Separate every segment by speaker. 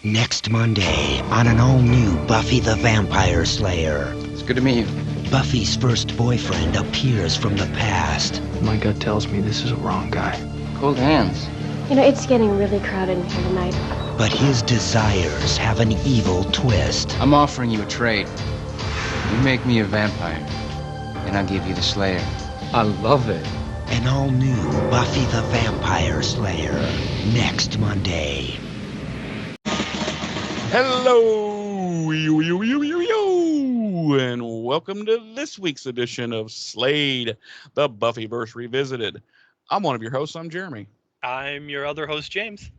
Speaker 1: Next Monday on an all-new Buffy the Vampire Slayer.
Speaker 2: It's good to meet you.
Speaker 1: Buffy's first boyfriend appears from the past.
Speaker 3: My gut tells me this is a wrong guy.
Speaker 2: Cold hands.
Speaker 4: You know, it's getting really crowded in here tonight.
Speaker 1: But his desires have an evil twist.
Speaker 2: I'm offering you a trade. You make me a vampire, and I'll give you the Slayer.
Speaker 3: I love it.
Speaker 1: An all-new Buffy the Vampire Slayer. Next Monday.
Speaker 5: Hello, and welcome to this week's edition of Slade, the Buffyverse Revisited. I'm one of your hosts. I'm Jeremy.
Speaker 6: I'm your other host, James.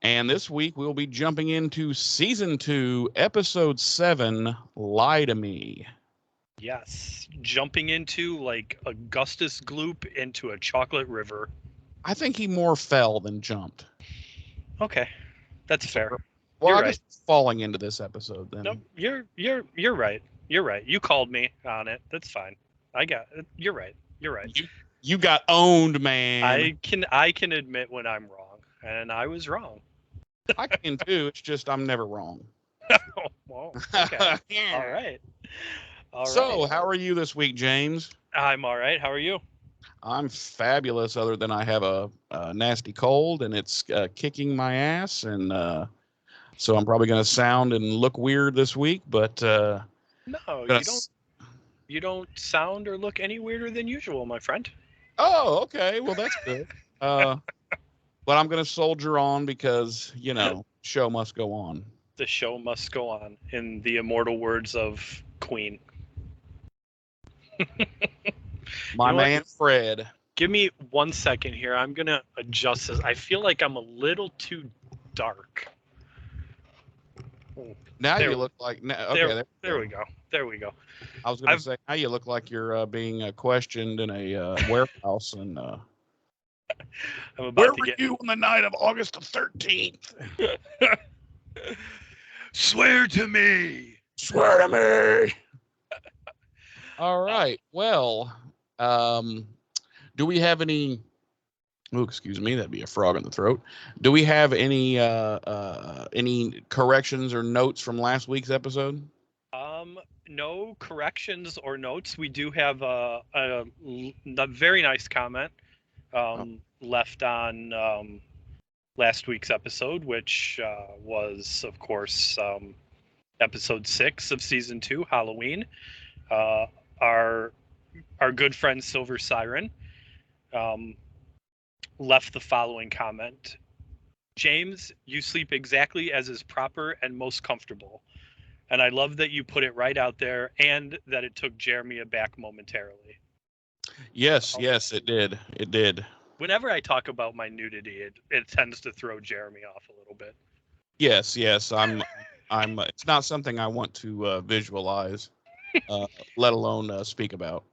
Speaker 5: And this week we'll be jumping into Season 2, Episode 7, Lie to Me.
Speaker 6: Yes, jumping into like Augustus Gloop into a chocolate river.
Speaker 5: I think he more fell than jumped.
Speaker 6: Okay, that's fair.
Speaker 5: Well,
Speaker 6: You're
Speaker 5: I
Speaker 6: right.
Speaker 5: guess falling into this episode then.
Speaker 6: No, you're right. You're right. You called me on it. That's fine. I got it. You're right. You're right.
Speaker 5: You got owned, man.
Speaker 6: I can admit when I'm wrong, and I was wrong.
Speaker 5: I can too. It's just I'm never wrong.
Speaker 6: Well, okay. All right.
Speaker 5: So, how are you this week, James?
Speaker 6: I'm all right. How are you?
Speaker 5: I'm fabulous, other than I have a nasty cold, and it's kicking my ass, and so I'm probably going to sound and look weird this week, but...
Speaker 6: No, you don't sound or look any weirder than usual, my friend.
Speaker 5: Oh, okay. Well, that's good. But I'm going to soldier on because, you know, show must go on.
Speaker 6: The show must go on, in the immortal words of Queen.
Speaker 5: My
Speaker 6: You know
Speaker 5: man, Fred.
Speaker 6: Give me 1 second here. I'm going to adjust this. I feel like I'm a little too dark.
Speaker 5: Now
Speaker 6: There-
Speaker 5: you look like... Okay,
Speaker 6: there we go. There we go.
Speaker 5: I was going to say, now you look like you're being questioned in a warehouse. And
Speaker 6: I'm about
Speaker 5: where
Speaker 6: to
Speaker 5: were
Speaker 6: get...
Speaker 5: you on the night of August the 13th?
Speaker 6: Swear to me.
Speaker 5: Swear to me. All right. Well, do we have any... Oh, excuse me. That'd be a frog in the throat. Do we have any corrections or notes from last week's episode?
Speaker 6: No corrections or notes. We do have a very nice comment left on last week's episode, which was, of course, episode 6 of season 2, Halloween. Our good friend Silver Siren left the following comment: James, you sleep exactly as is proper and most comfortable. And I love that you put it right out there, and that it took Jeremy aback momentarily.
Speaker 5: Yes, it did. It did.
Speaker 6: Whenever I talk about my nudity, it tends to throw Jeremy off a little bit.
Speaker 5: Yes. I'm. It's not something I want to visualize, let alone speak about.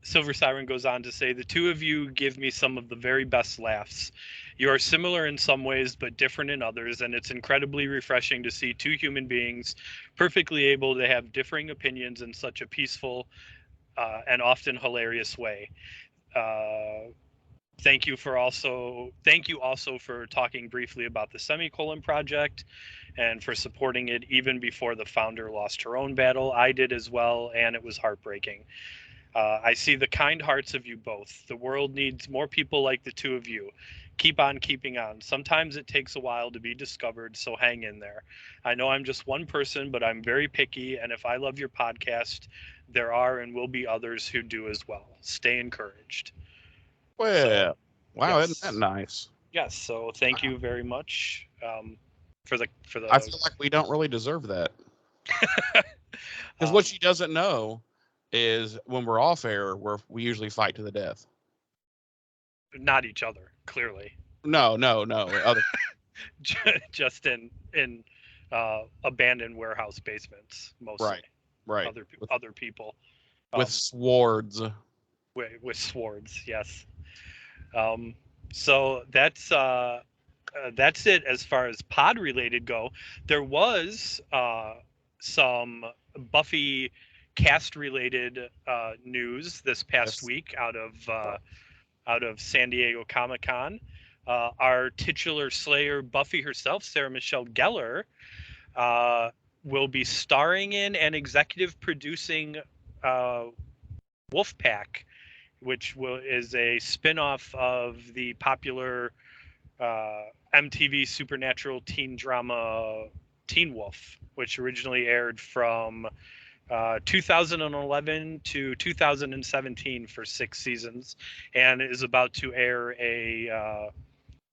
Speaker 6: Silver Siren goes on to say, the two of you give me some of the very best laughs. You are similar in some ways, but different in others, and it's incredibly refreshing to see two human beings perfectly able to have differing opinions in such a peaceful and often hilarious way. Thank you also for talking briefly about the Semicolon Project and for supporting it even before the founder lost her own battle. I did as well, and it was heartbreaking. I see the kind hearts of you both. The world needs more people like the two of you. Keep on keeping on. Sometimes it takes a while to be discovered, so hang in there. I know I'm just one person, but I'm very picky, and if I love your podcast, there are and will be others who do as well. Stay encouraged.
Speaker 5: Well, wow,
Speaker 6: yes.
Speaker 5: Isn't that nice?
Speaker 6: Yes, so thank you very much for the.
Speaker 5: I feel like we don't really deserve that. Because what she doesn't know is when we're off air, we usually fight to the death.
Speaker 6: Not each other, clearly.
Speaker 5: No. Other.
Speaker 6: Just in abandoned warehouse basements, mostly.
Speaker 5: Right.
Speaker 6: Other people.
Speaker 5: With swords.
Speaker 6: With swords, yes. So that's it as far as pod related go. There was some Buffy cast related news this past week out of San Diego Comic-Con. Our titular Slayer, Buffy herself, Sarah Michelle Gellar, will be starring in and executive producing Wolfpack, which is a spin-off of the popular MTV supernatural teen drama Teen Wolf, which originally aired from 2011 to 2017 for 6 seasons, and is about to air a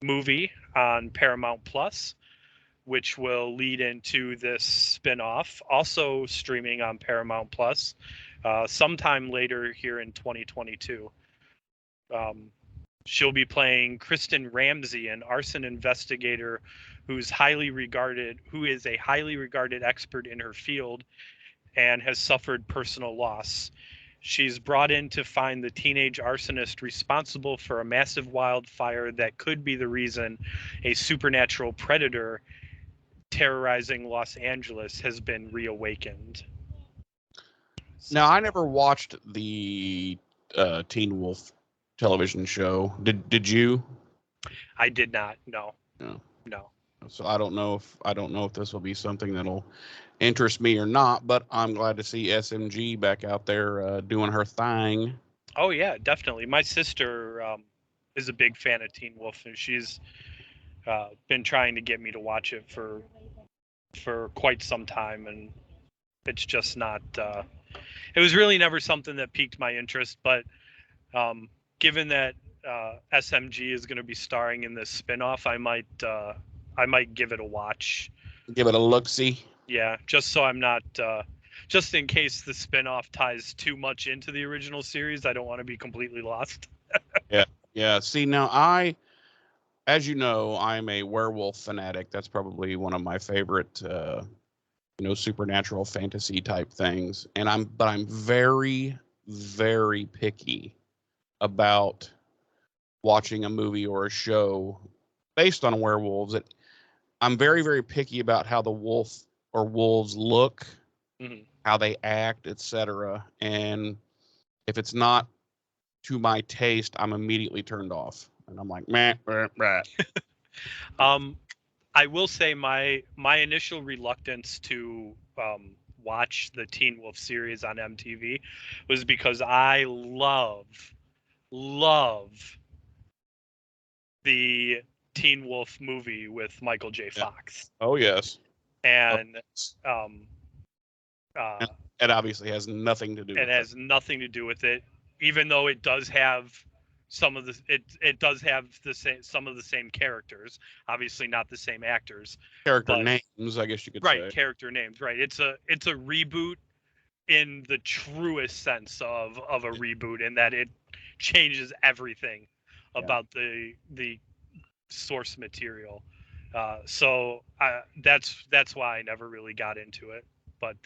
Speaker 6: movie on Paramount Plus, which will lead into this spin-off, also streaming on Paramount Plus sometime later here in 2022. She'll be playing Kristen Ramsey, an arson investigator who is a highly regarded expert in her field and has suffered personal loss. She's brought in to find the teenage arsonist responsible for a massive wildfire that could be the reason a supernatural predator terrorizing Los Angeles has been reawakened.
Speaker 5: Now, I never watched the Teen Wolf television show. Did you?
Speaker 6: I did not. No.
Speaker 5: No. So I don't know if this will be something that'll interest me or not, but I'm glad to see SMG back out there doing her thing.
Speaker 6: Oh yeah, definitely. My sister is a big fan of Teen Wolf, and she's been trying to get me to watch it for quite some time, and it's just not. It was really never something that piqued my interest, but given that SMG is going to be starring in this spinoff, I might give it a watch.
Speaker 5: Give it a look-see.
Speaker 6: Yeah, just so I'm not, just in case the spinoff ties too much into the original series, I don't want to be completely lost.
Speaker 5: Yeah. See, now as you know, I'm a werewolf fanatic. That's probably one of my favorite, supernatural fantasy type things. And I'm very, very picky about watching a movie or a show based on werewolves. I'm very, very picky about how the wolf or wolves look, how they act, etc. And if it's not to my taste, I'm immediately turned off. And I'm like, meh, meh, meh.
Speaker 6: I will say my initial reluctance to watch the Teen Wolf series on MTV was because I love the Teen Wolf movie with Michael J. Fox.
Speaker 5: Oh yes.
Speaker 6: And
Speaker 5: it obviously has nothing to do with it.
Speaker 6: It has nothing to do with it, even though it does have some of the some of the same characters, obviously not the same actors.
Speaker 5: Character names, I guess you could say.
Speaker 6: Right, character names, right. It's a reboot in the truest sense of a reboot, in that it changes everything about the source material. So that's why I never really got into it. But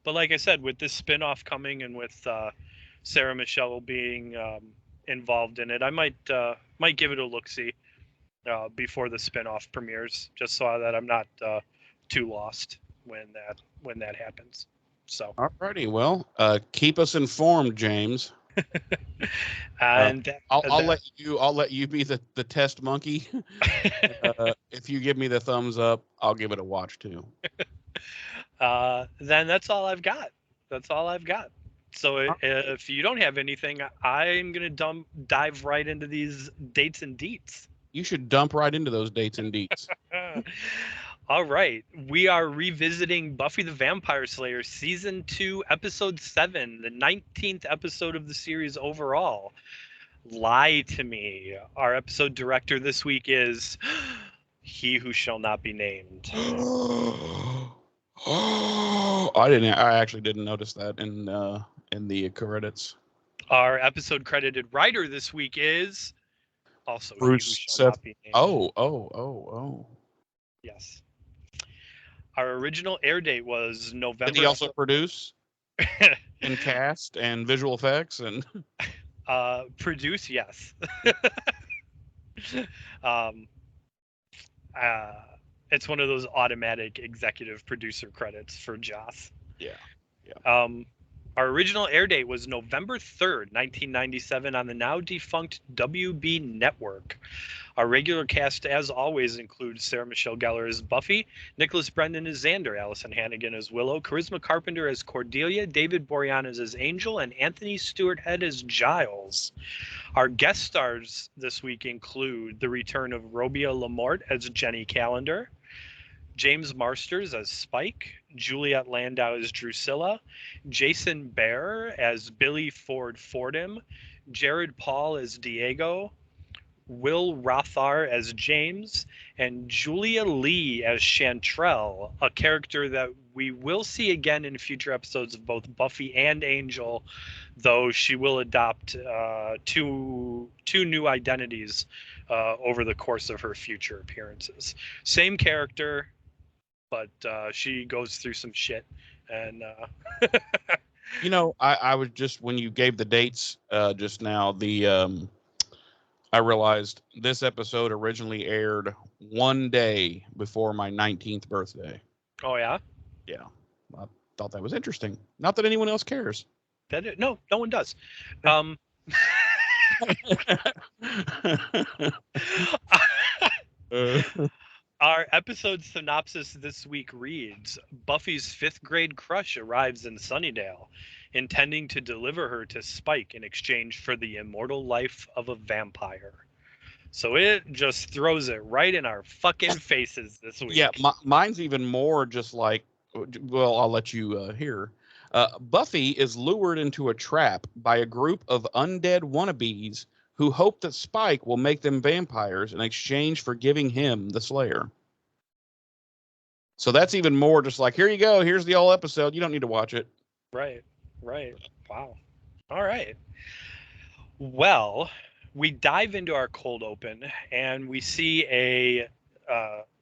Speaker 6: like I said, with this spin-off coming and with Sarah Michelle being involved in it, I might give it a look-see before the spin-off premieres, just so that I'm not too lost when that happens. So
Speaker 5: alrighty, well, keep us informed, James.
Speaker 6: And
Speaker 5: I'll let you be the test monkey. If you give me the thumbs up, I'll give it a watch too.
Speaker 6: Then that's all I've got. So if you don't have anything, I'm gonna dive right into these dates and deets.
Speaker 5: You should dump right into those dates and deets.
Speaker 6: All right, we are revisiting Buffy the Vampire Slayer season 2, episode 7, the 19th episode of the series overall. Lie to Me. Our episode director this week is He Who Shall Not Be Named.
Speaker 5: I actually didn't notice that in the credits.
Speaker 6: Our episode credited writer this week is also
Speaker 5: Bruce
Speaker 6: He Who Shall Not Be Named.
Speaker 5: Oh.
Speaker 6: Yes. Our original air date was November.
Speaker 5: Did he also produce and cast and visual effects and
Speaker 6: produce? Yes. It's one of those automatic executive producer credits for Joss.
Speaker 5: Yeah.
Speaker 6: Our original air date was November 3rd, 1997 on the now defunct WB network. Our regular cast, as always, includes Sarah Michelle Gellar as Buffy, Nicholas Brendan as Xander, Allison Hannigan as Willow, Charisma Carpenter as Cordelia, David Boreanaz as Angel, and Anthony Stewart Head as Giles. Our guest stars this week include the return of Robia Lamort as Jenny Calendar, James Marsters as Spike, Juliet Landau as Drusilla, Jason Bear as Billy Ford Fordham, Jared Paul as Diego, Will Rothar as James, and Julia Lee as Chantrell, a character that we will see again in future episodes of both Buffy and Angel, though she will adopt two new identities over the course of her future appearances. Same character, but she goes through some shit. And
Speaker 5: You know, I was just, when you gave the dates just now, I realized this episode originally aired one day before my 19th birthday.
Speaker 6: oh yeah,
Speaker 5: Yeah, I thought that was interesting. Not that anyone else cares.
Speaker 6: no one does. Um, Our episode synopsis this week reads: Buffy's 5th grade crush arrives in Sunnydale, intending to deliver her to Spike in exchange for the immortal life of a vampire. So it just throws it right in our fucking faces this week.
Speaker 5: Yeah, mine's even more just like, well, I'll let you hear. Buffy is lured into a trap by a group of undead wannabes who hope that Spike will make them vampires in exchange for giving him the Slayer. So that's even more just like, here you go, here's the whole episode. You don't need to watch it.
Speaker 6: Right. Wow. All right. Well, we dive into our cold open and we see a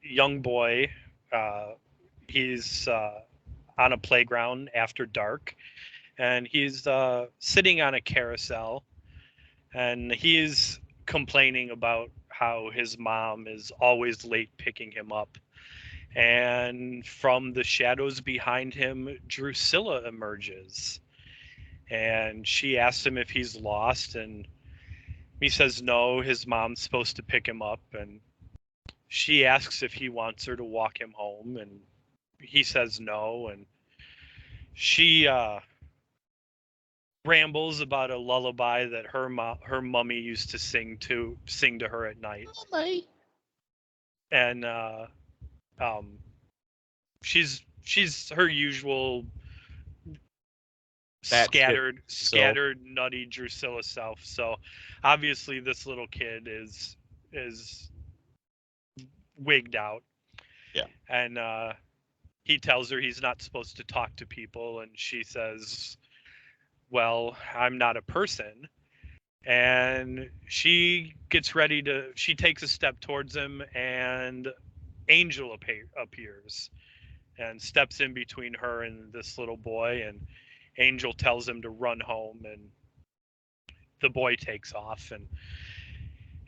Speaker 6: young boy. He's on a playground after dark, and he's sitting on a carousel, and he's complaining about how his mom is always late picking him up. And from the shadows behind him, Drusilla emerges. And she asks him if he's lost, and he says no, his mom's supposed to pick him up. And she asks if he wants her to walk him home, and he says no. And she rambles about a lullaby that her mummy used to sing to her at night.
Speaker 5: Mommy.
Speaker 6: And she's her usual scattered nutty Drusilla self. So obviously this little kid is wigged out.
Speaker 5: Yeah.
Speaker 6: And he tells her he's not supposed to talk to people, and she says, well, I'm not a person. And she takes a step towards him, and Angel appears and steps in between her and this little boy, and Angel tells him to run home, and the boy takes off, and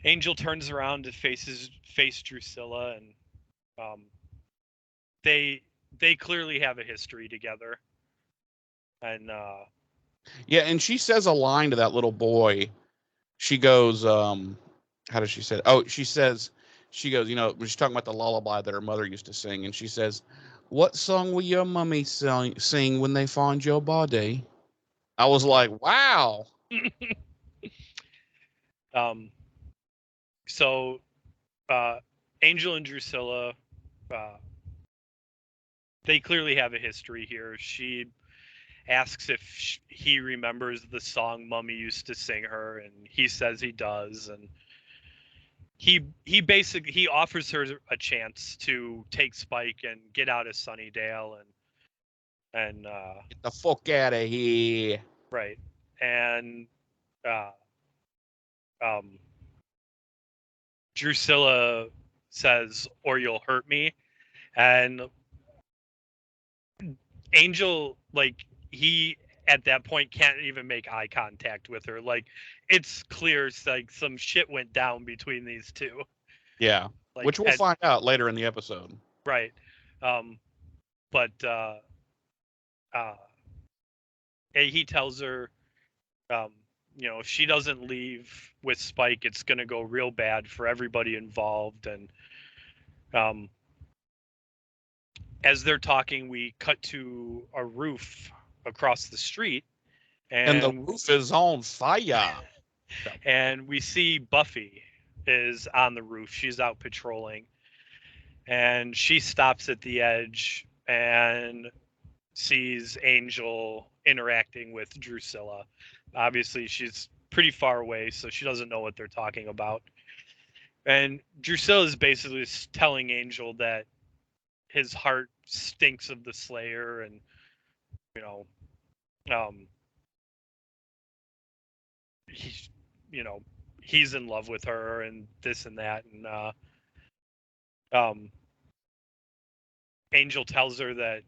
Speaker 6: Angel turns around to face Drusilla, and they clearly have a history together. And
Speaker 5: yeah, and she says a line to that little boy. She goes, how does she say it? Oh, she goes, when she's talking about the lullaby that her mother used to sing, and she says, what song will your mummy sing when they find your body? I was like, wow.
Speaker 6: So Angel and Drusilla, they clearly have a history here. She asks if he remembers the song Mummy used to sing her, and he says he does. And he offers her a chance to take Spike and get out of Sunnydale and
Speaker 5: get the fuck out of here.
Speaker 6: Right. And Drusilla says, or you'll hurt me. And Angel, like, he at that point can't even make eye contact with her. Like, it's clear, like, some shit went down between these two.
Speaker 5: Yeah,
Speaker 6: like,
Speaker 5: which we'll find out later in the episode. Right.
Speaker 6: But he tells her, if she doesn't leave with Spike, it's going to go real bad for everybody involved. And as they're talking, we cut to a roof across the street,
Speaker 5: And the roof is on fire.
Speaker 6: And we see Buffy is on the roof. She's out patrolling, and she stops at the edge and sees Angel interacting with Drusilla. Obviously, she's pretty far away, so she doesn't know what they're talking about. And Drusilla is basically telling Angel that his heart stinks of the Slayer, and he's in love with her, and this and that, and Angel tells her that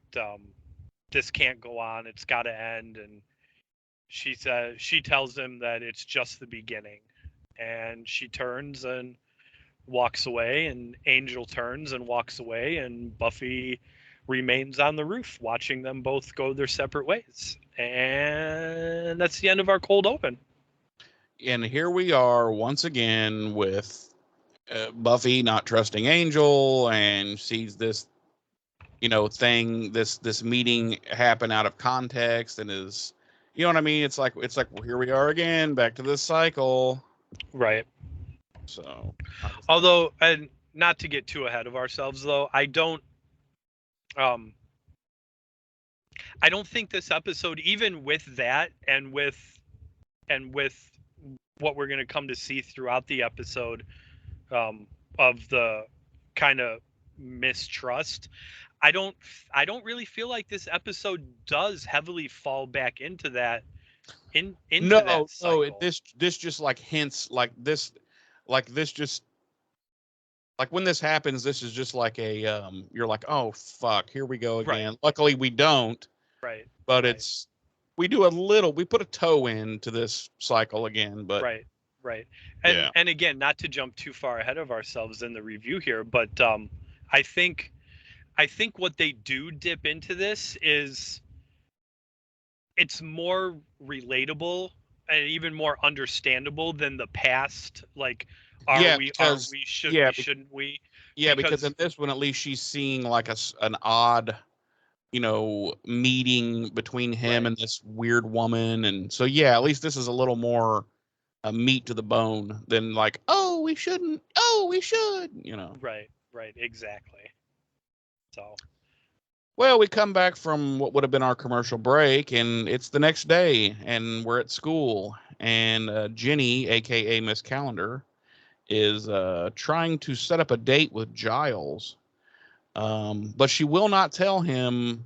Speaker 6: this can't go on, it's got to end, and she tells him that it's just the beginning, and she turns and walks away, and Angel turns and walks away, and Buffy remains on the roof watching them both go their separate ways. And that's the end of our cold open.
Speaker 5: And here we are once again with Buffy not trusting Angel, and sees this thing, this meeting happen out of context, and is, you know what I mean? It's like, well, here we are again, back to this cycle.
Speaker 6: Right.
Speaker 5: So,
Speaker 6: although, and not to get too ahead of ourselves, though, I don't think this episode, even with that, and with what we're going to come to see throughout the episode, of the kind of mistrust, I don't really feel like this episode does heavily fall back into that. Into that cycle.
Speaker 5: No, this just like hints, this just, like when this happens, this is just like a you're like, oh fuck, here we go again. Right. Luckily we don't.
Speaker 6: Right.
Speaker 5: But right. We put a toe into this cycle again, but
Speaker 6: right. And again, not to jump too far ahead of ourselves in the review here, but I think what they do dip into this is it's more relatable and even more understandable than the past. Like, shouldn't we?
Speaker 5: Yeah, because in this one, at least she's seeing like an odd, meeting between him and this weird woman. And so, yeah, at least this is a little more meat to the bone than like, oh, we shouldn't. Oh, we should,
Speaker 6: Right. Exactly. So.
Speaker 5: Well, we come back from what would have been our commercial break, and it's the next day, and we're at school, and Jenny, aka Miss Calendar, is trying to set up a date with Giles, but she will not tell him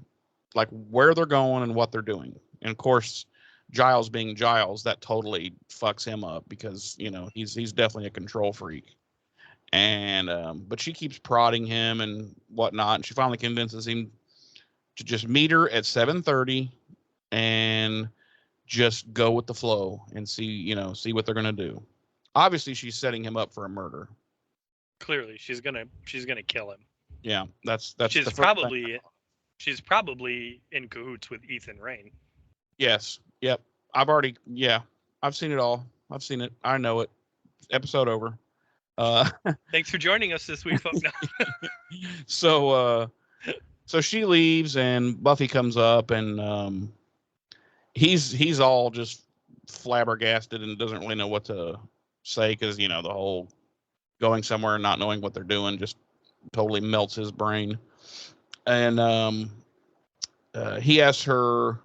Speaker 5: like where they're going and what they're doing. And of course, Giles being Giles, that totally fucks him up, because he's definitely a control freak. And but she keeps prodding him and whatnot, and she finally convinces him to just meet her at 7:30 and just go with the flow and see what they're gonna do. Obviously, she's setting him up for a murder.
Speaker 6: Clearly, she's gonna kill him.
Speaker 5: Yeah, that's
Speaker 6: she's probably in cahoots with Ethan Rayne.
Speaker 5: Yes. Yep. I've seen it all. I've seen it. I know it. Episode over.
Speaker 6: Thanks for joining us this week, folks.
Speaker 5: So she leaves, and Buffy comes up, and he's all just flabbergasted and doesn't really know what to say, because the whole going somewhere and not knowing what they're doing just totally melts his brain. And he asks her,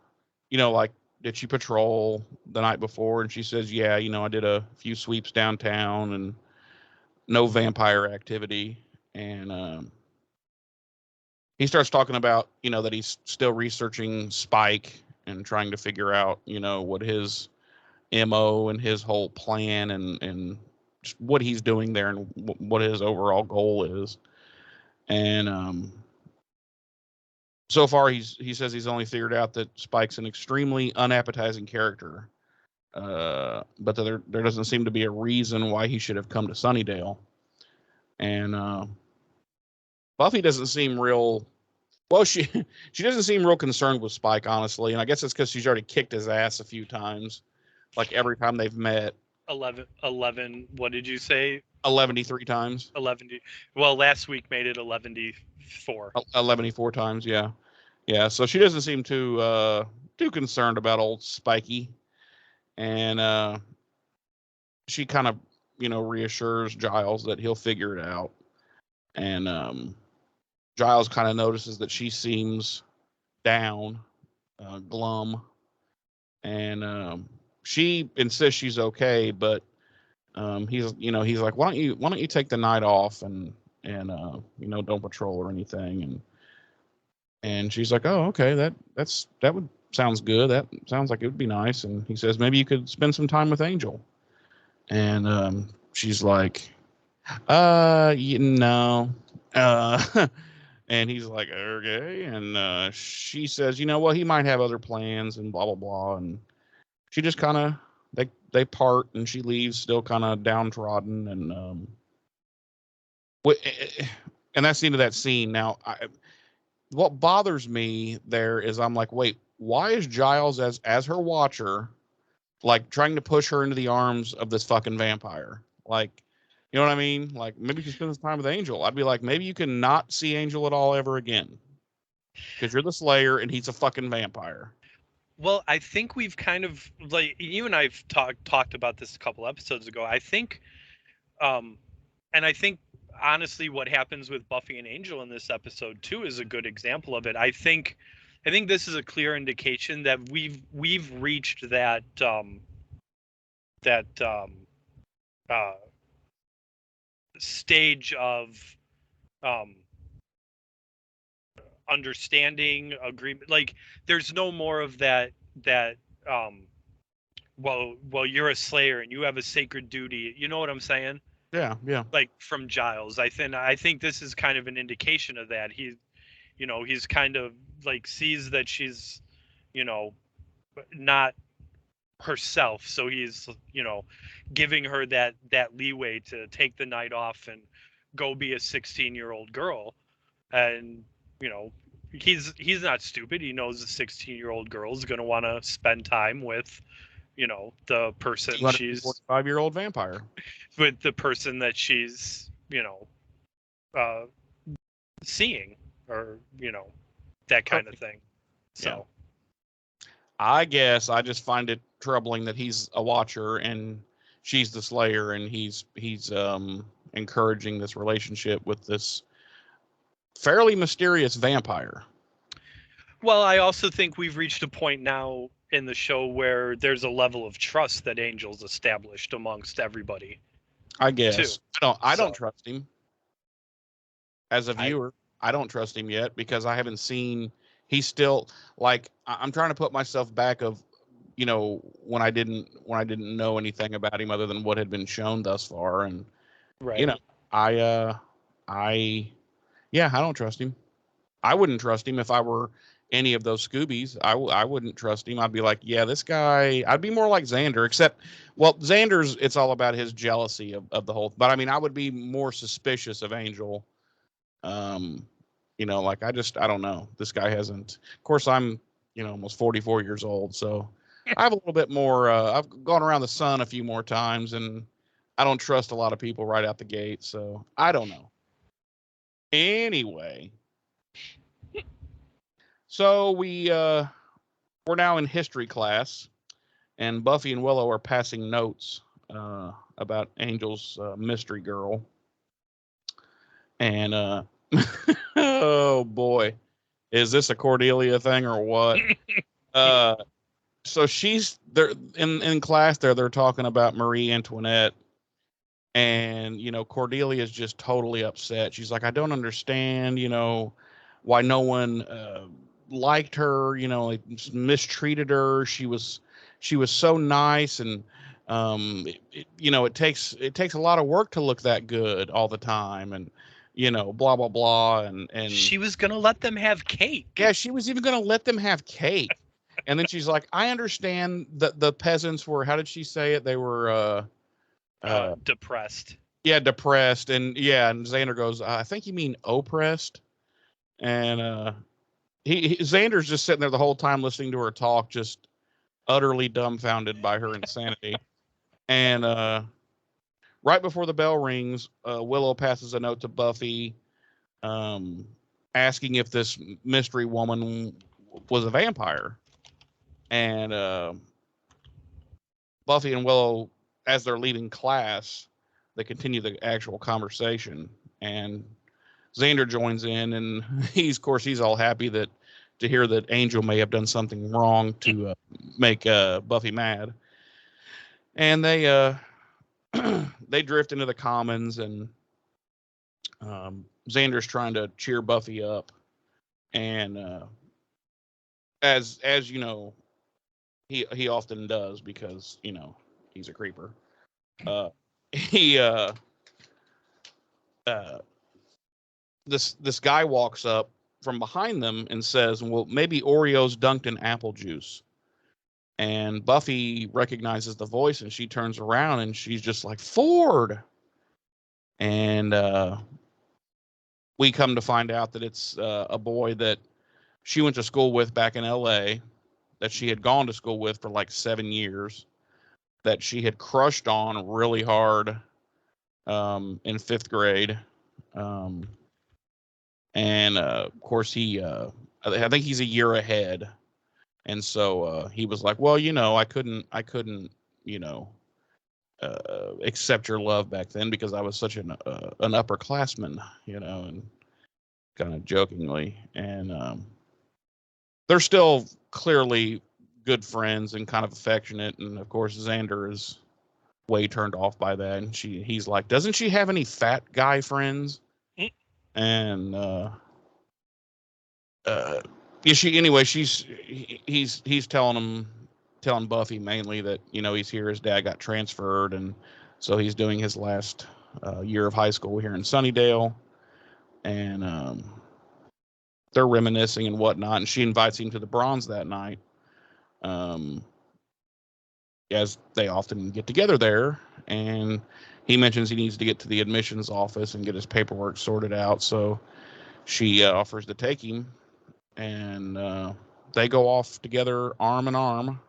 Speaker 5: like, did she patrol the night before? And she says, yeah, I did a few sweeps downtown and no vampire activity. And he starts talking about, that he's still researching Spike and trying to figure out, what his MO and his whole plan and just what he's doing there and what his overall goal is. And so far, he says he's only figured out that Spike's an extremely unappetizing character, but that there doesn't seem to be a reason why he should have come to Sunnydale. And Buffy doesn't seem real Well, she she doesn't seem real concerned with Spike, honestly, and I guess it's because she's already kicked his ass a few times, like every time they've met.
Speaker 6: 11. What did you say?
Speaker 5: 11-3 times.
Speaker 6: 11. Well, last week made it 11-4.
Speaker 5: 11-4 times, yeah. Yeah, so she doesn't seem too concerned about old Spiky. And she kind of, reassures Giles that he'll figure it out. And Giles kind of notices that she seems down, glum, and she insists she's okay, but he's like, why don't you take the night off and don't patrol or anything, and she's like, oh, okay, that would sounds good. That sounds like it would be nice. And he says, maybe you could spend some time with Angel. And she's like, and he's like, okay. And she says, well, he might have other plans and blah, blah, blah. And she just kind of, they part, and she leaves still kind of downtrodden. And that's the end of that scene. Now, what bothers me there is I'm like, wait, why is Giles as her watcher, like trying to push her into the arms of this fucking vampire? Like, you know what I mean? Like, maybe you can spend some time with Angel. I'd be like, maybe you can not see Angel at all ever again, because you're the Slayer and he's a fucking vampire.
Speaker 6: Well, I think we've kind of, like, you and I've talked about this a couple episodes ago. I think, and I think honestly, what happens with Buffy and Angel in this episode too is a good example of it. I think this is a clear indication that we've reached that stage of understanding, agreement. Like, there's no more of that well, you're a Slayer and you have a sacred duty. You know what I'm saying?
Speaker 5: Yeah.
Speaker 6: Like, from Giles. I think this is kind of an indication of that. He's kind of like sees that she's, not herself, so he's, giving her that leeway to take the night off and go be a 16-year-old girl. And he's not stupid. He knows a 16-year-old girl is going to want to spend time with the person she's
Speaker 5: 45-year-old vampire,
Speaker 6: with the person that she's seeing, or that kind of thing. So
Speaker 5: yeah. I guess I just find it troubling that he's a watcher and she's the Slayer, and he's encouraging this relationship with this fairly mysterious vampire.
Speaker 6: Well, I also think we've reached a point now in the show where there's a level of trust that Angel's established amongst everybody.
Speaker 5: I guess
Speaker 6: too.
Speaker 5: I don't trust him as a viewer. I don't trust him yet, because I haven't seen. He's still, like, I'm trying to put myself back of, when I didn't know anything about him other than what had been shown thus far, and
Speaker 6: right.
Speaker 5: I don't trust him. I wouldn't trust him if I were any of those Scoobies. I wouldn't trust him. I'd be like, yeah, this guy. I'd be more like Xander, except, well, Xander's, it's all about his jealousy of the whole. But I mean, I would be more suspicious of Angel. Like, I don't know. This guy hasn't. Of course, I'm almost 44 years old, so I have a little bit more. I've gone around the sun a few more times, and I don't trust a lot of people right out the gate. So I don't know. Anyway. So we're now in history class, and Buffy and Willow are passing notes about Angel's mystery girl. And oh boy, is this a Cordelia thing or what? So she's there in class. They're talking about Marie Antoinette, and Cordelia is just totally upset. She's like, I don't understand, why no one liked her, like, mistreated her. She was so nice, and it takes a lot of work to look that good all the time, and blah blah blah, and
Speaker 6: she was gonna let them have cake.
Speaker 5: Yeah, she was even gonna let them have cake. And then she's like, I understand that the peasants were, how did she say it? They were
Speaker 6: depressed.
Speaker 5: Yeah, depressed, and Xander goes, I think you mean oppressed. And Xander's just sitting there the whole time listening to her talk, just utterly dumbfounded by her insanity. And right before the bell rings, Willow passes a note to Buffy, asking if this mystery woman was a vampire. And Buffy and Willow, as they're leaving class, they continue the actual conversation. And Xander joins in, and he's all happy to hear that Angel may have done something wrong to make Buffy mad. And they they drift into the commons, and Xander's trying to cheer Buffy up, and as you know, he often does, because he's a creeper. He this guy walks up from behind them and says, "Well, maybe Oreos dunked in apple juice." And Buffy recognizes the voice, and she turns around, and she's just like, "Ford!" And we come to find out that it's a boy that she went to school with back in L.A., that she had gone to school with for like 7 years, that she had crushed on really hard in 5th grade. And of course, I think he's a year ahead. And so he was like, "Well, I couldn't, accept your love back then because I was such an upperclassman," and kind of jokingly. And they're still clearly good friends and kind of affectionate. And of course, Xander is way turned off by that. And he's like, "Doesn't she have any fat guy friends?" And he's telling Buffy mainly that he's here, his dad got transferred, and so he's doing his last year of high school here in Sunnydale. And they're reminiscing and whatnot, and she invites him to the Bronze that night, as they often get together there. And he mentions he needs to get to the admissions office and get his paperwork sorted out, so she offers to take him, and they go off together arm in arm.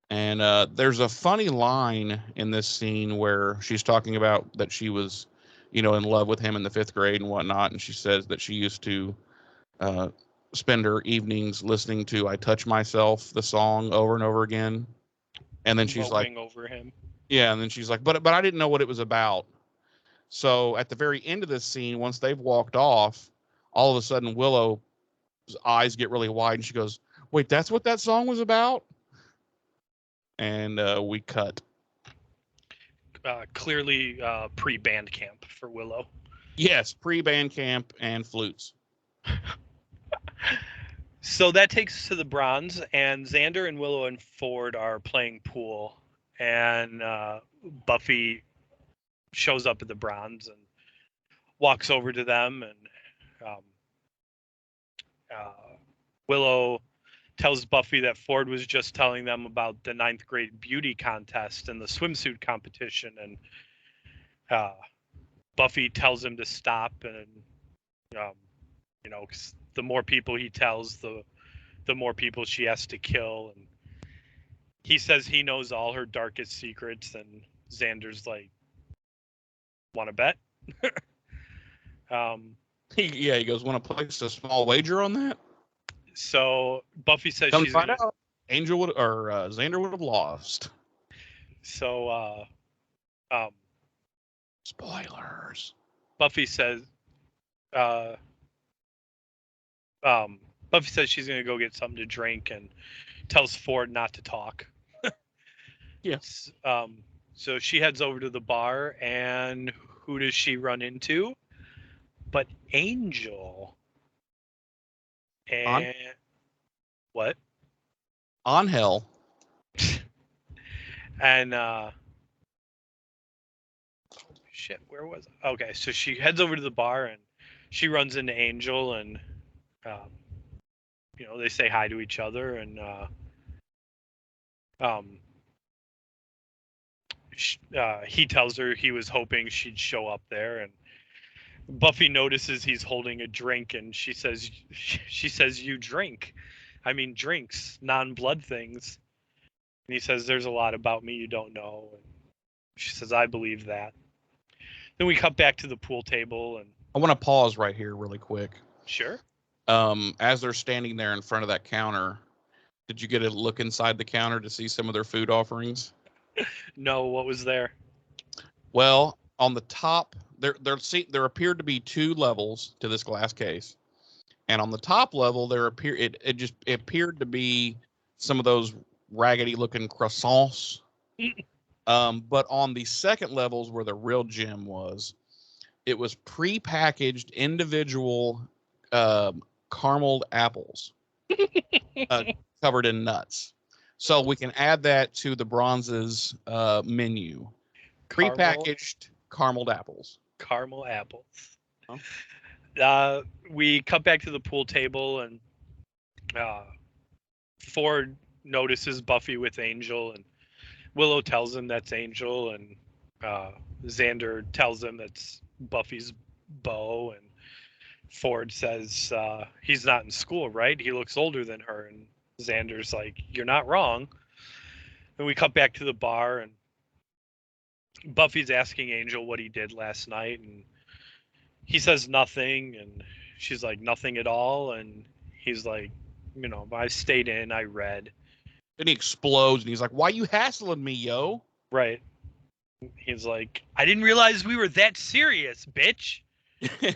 Speaker 5: And there's a funny line in this scene where she's talking about that she was in love with him in the 5th grade and whatnot, and she says that she used to spend her evenings listening to "I Touch Myself," the song, over and over again. And then she's like,
Speaker 6: over him.
Speaker 5: Yeah, and then she's like, but I didn't know what it was about. So at the very end of this scene, once they've walked off, all of a sudden Willow's eyes get really wide, and she goes, "Wait, that's what that song was about?" And we cut.
Speaker 6: Clearly pre-band camp for Willow.
Speaker 5: Yes, pre-band camp and flutes.
Speaker 6: So that takes us to the Bronze, and Xander and Willow and Ford are playing pool, and Buffy shows up at the Bronze and walks over to them, and Willow tells Buffy that Ford was just telling them about the 9th grade beauty contest and the swimsuit competition, and Buffy tells him to stop, and the more people he tells, the more people she has to kill. And he says he knows all her darkest secrets, and Xander's like, "Want to bet?"
Speaker 5: He goes, "Want to place a small wager on that?"
Speaker 6: So Buffy says
Speaker 5: Come
Speaker 6: she's
Speaker 5: find out. Xander would have lost.
Speaker 6: So
Speaker 5: spoilers.
Speaker 6: Buffy says she's gonna go get something to drink, and tells Ford not to talk.
Speaker 5: Yes.
Speaker 6: So she heads over to the bar, and who does she run into? But Angel. And what?
Speaker 5: Angel.
Speaker 6: And shit, where was I? Okay, so she heads over to the bar, and she runs into Angel, and they say hi to each other, and he tells her he was hoping she'd show up there, and Buffy notices he's holding a drink, and she says, "You drink. I mean, drinks, non-blood things." And he says, "There's a lot about me you don't know." And she says, "I believe that." Then we cut back to the pool table, and
Speaker 5: I want to pause right here really quick.
Speaker 6: sure.
Speaker 5: As they're standing there in front of that counter, did you get a look inside the counter to see some of their food offerings?
Speaker 6: No, what was there?
Speaker 5: Well, on the top, there appeared to be 2 levels to this glass case, and on the top level it appeared to be some of those raggedy looking croissants. But on the second levels where the real gem was, it was pre-packaged individual carameled apples covered in nuts. So we can add that to the bronze's menu. Pre-packaged carameled apples.
Speaker 6: Caramel apples.
Speaker 5: Huh?
Speaker 6: We cut back to the pool table, and Ford notices Buffy with Angel, and Willow tells him that's Angel, and Xander tells him that's Buffy's beau, and Ford says he's not in school, right? He looks older than her, and Xander's like, "You're not wrong." And we cut back to the bar, and Buffy's asking Angel what he did last night, and he says nothing, and she's like, "Nothing at all," and he's like, "I stayed in, I read."
Speaker 5: Then he explodes and he's like, "Why you hassling me, yo?"
Speaker 6: Right. He's like, "I didn't realize we were that serious, bitch."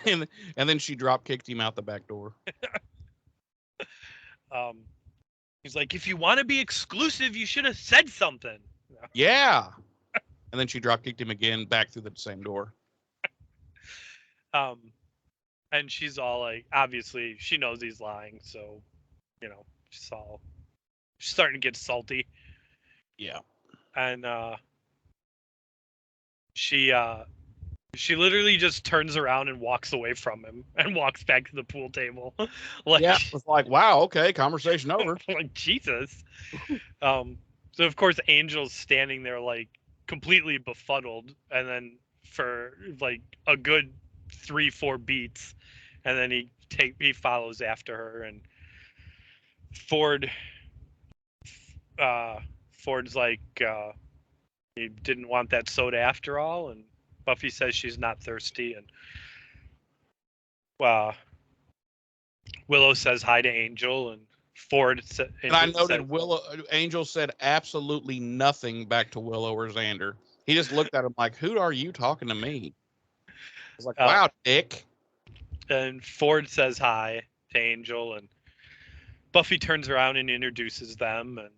Speaker 5: and then she drop kicked him out the back door.
Speaker 6: He's like, "If you want to be exclusive, you should have said something."
Speaker 5: Yeah. And then she drop kicked him again back through the same door.
Speaker 6: And she's all like, obviously she knows he's lying, so she's starting to get salty.
Speaker 5: Yeah.
Speaker 6: And she literally just turns around and walks away from him and walks back to the pool table.
Speaker 5: Yeah, it's like, wow, okay, conversation over.
Speaker 6: Like, Jesus. So of course Angel's standing there like completely befuddled, and then for like a good 3-4 beats, and then he follows after her, and Ford's like, he didn't want that soda after all, and Buffy says she's not thirsty, and Willow says hi to Angel, and
Speaker 5: And I noted Angel said absolutely nothing back to Willow or Xander. He just looked at him like, "Who are you talking to me?" I was like, "Wow, dick."
Speaker 6: And Ford says hi to Angel, and Buffy turns around and introduces them, and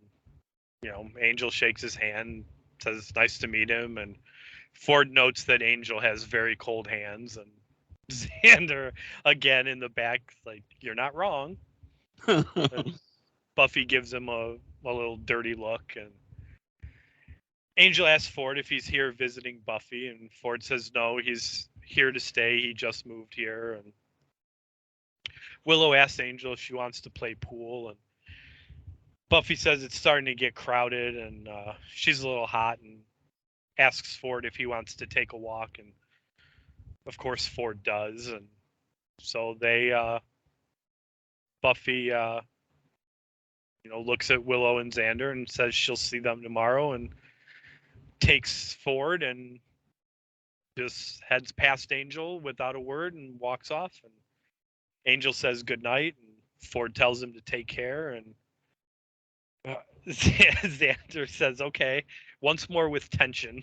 Speaker 6: Angel shakes his hand, says nice to meet him, and Ford notes that Angel has very cold hands, and Xander again in the back like, "You're not wrong." Buffy gives him a little dirty look, and Angel asks Ford if he's here visiting Buffy, and Ford says no, he's here to stay, he just moved here. And Willow asks Angel if she wants to play pool, and Buffy says it's starting to get crowded, and she's a little hot, and asks Ford if he wants to take a walk, and of course Ford does. And so Buffy looks at Willow and Xander and says she'll see them tomorrow, and takes Ford and just heads past Angel without a word and walks off. And Angel says goodnight, and Ford tells him to take care, and Xander says okay once more with tension.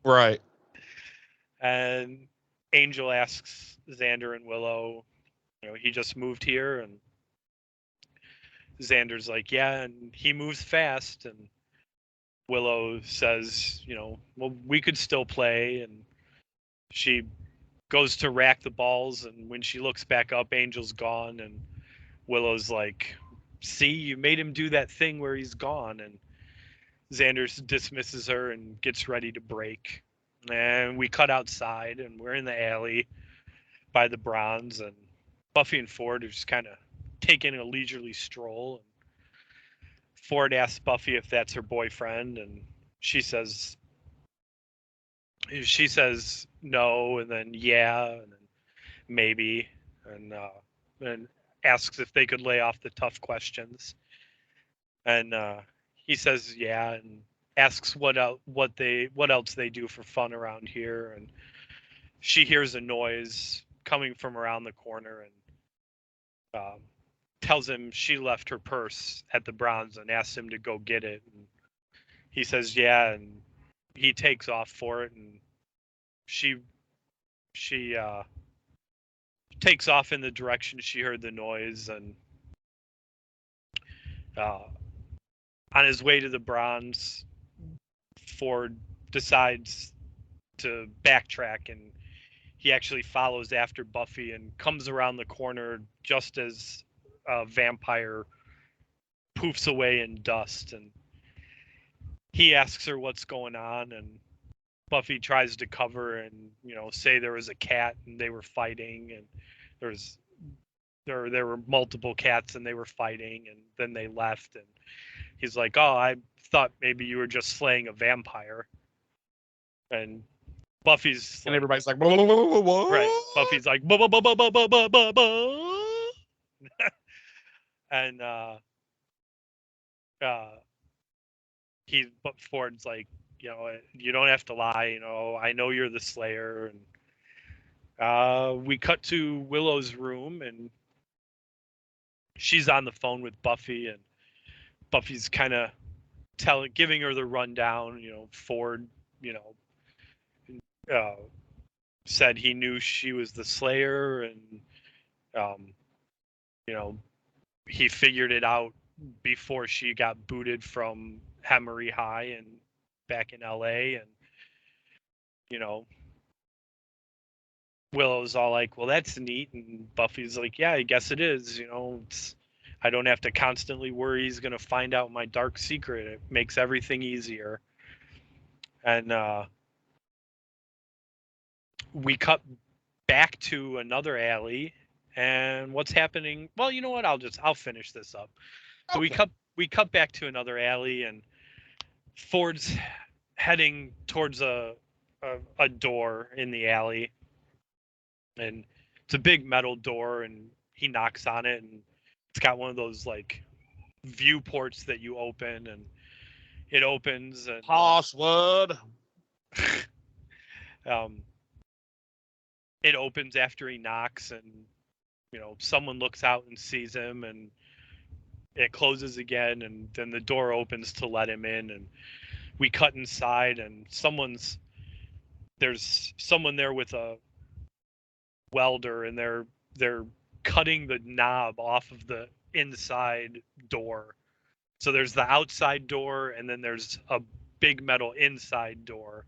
Speaker 5: Right.
Speaker 6: And Angel asks Xander and Willow, he just moved here, and Xander's like, yeah, and he moves fast. And Willow says, well, we could still play. And she goes to rack the balls, and when she looks back up, Angel's gone, and Willow's like, see, you made him do that thing where he's gone. And Xander dismisses her and gets ready to break. And we cut outside, and we're in the alley by the bronze, and Buffy and Ford are just kind of taking a leisurely stroll. And Ford asks Buffy if that's her boyfriend, and she says no, and then yeah, and then maybe, and asks if they could lay off the tough questions. And he says yeah, and asks what else they do for fun around here. And she hears a noise coming from around the corner and tells him she left her purse at the Bronze and asks him to go get it. And he says yeah, and he takes off for it, and she takes off in the direction she heard the noise. And on his way to the Bronze, Ford decides to backtrack, and he actually follows after Buffy and comes around the corner just as a vampire poofs away in dust. And he asks her what's going on, and Buffy tries to cover and say there was a cat and they were fighting, and there were multiple cats and they were fighting, and then they left. And he's like, oh, I thought maybe you were just slaying a vampire. And Buffy's
Speaker 5: and everybody's like, blah, blah, blah, blah, blah.
Speaker 6: Right. Buffy's like, blah, blah, blah, blah, blah, blah, blah, blah, blah. And but Ford's like, you don't have to lie. I know you're the Slayer. And we cut to Willow's room, and she's on the phone with Buffy, and Buffy's kind of giving her the rundown. Ford, said he knew she was the Slayer, and he figured it out before she got booted from Hemery High and back in LA. And Willow's all like, well, that's neat. And Buffy's like, yeah, I guess it is. I don't have to constantly worry he's gonna find out my dark secret. It makes everything easier. And we cut back to another alley, and what's happening? Well, you know what? I'll finish this up. So okay. we cut back to another alley, and Ford's heading towards a door in the alley, and it's a big metal door, and he knocks on it, and it's got one of those like viewports that you open, and it opens. And
Speaker 5: password.
Speaker 6: It opens after he knocks, and someone looks out and sees him, and it closes again, and then the door opens to let him in. And we cut inside, and there's someone there with a welder, and they're cutting the knob off of the inside door. So there's the outside door, and then there's a big metal inside door,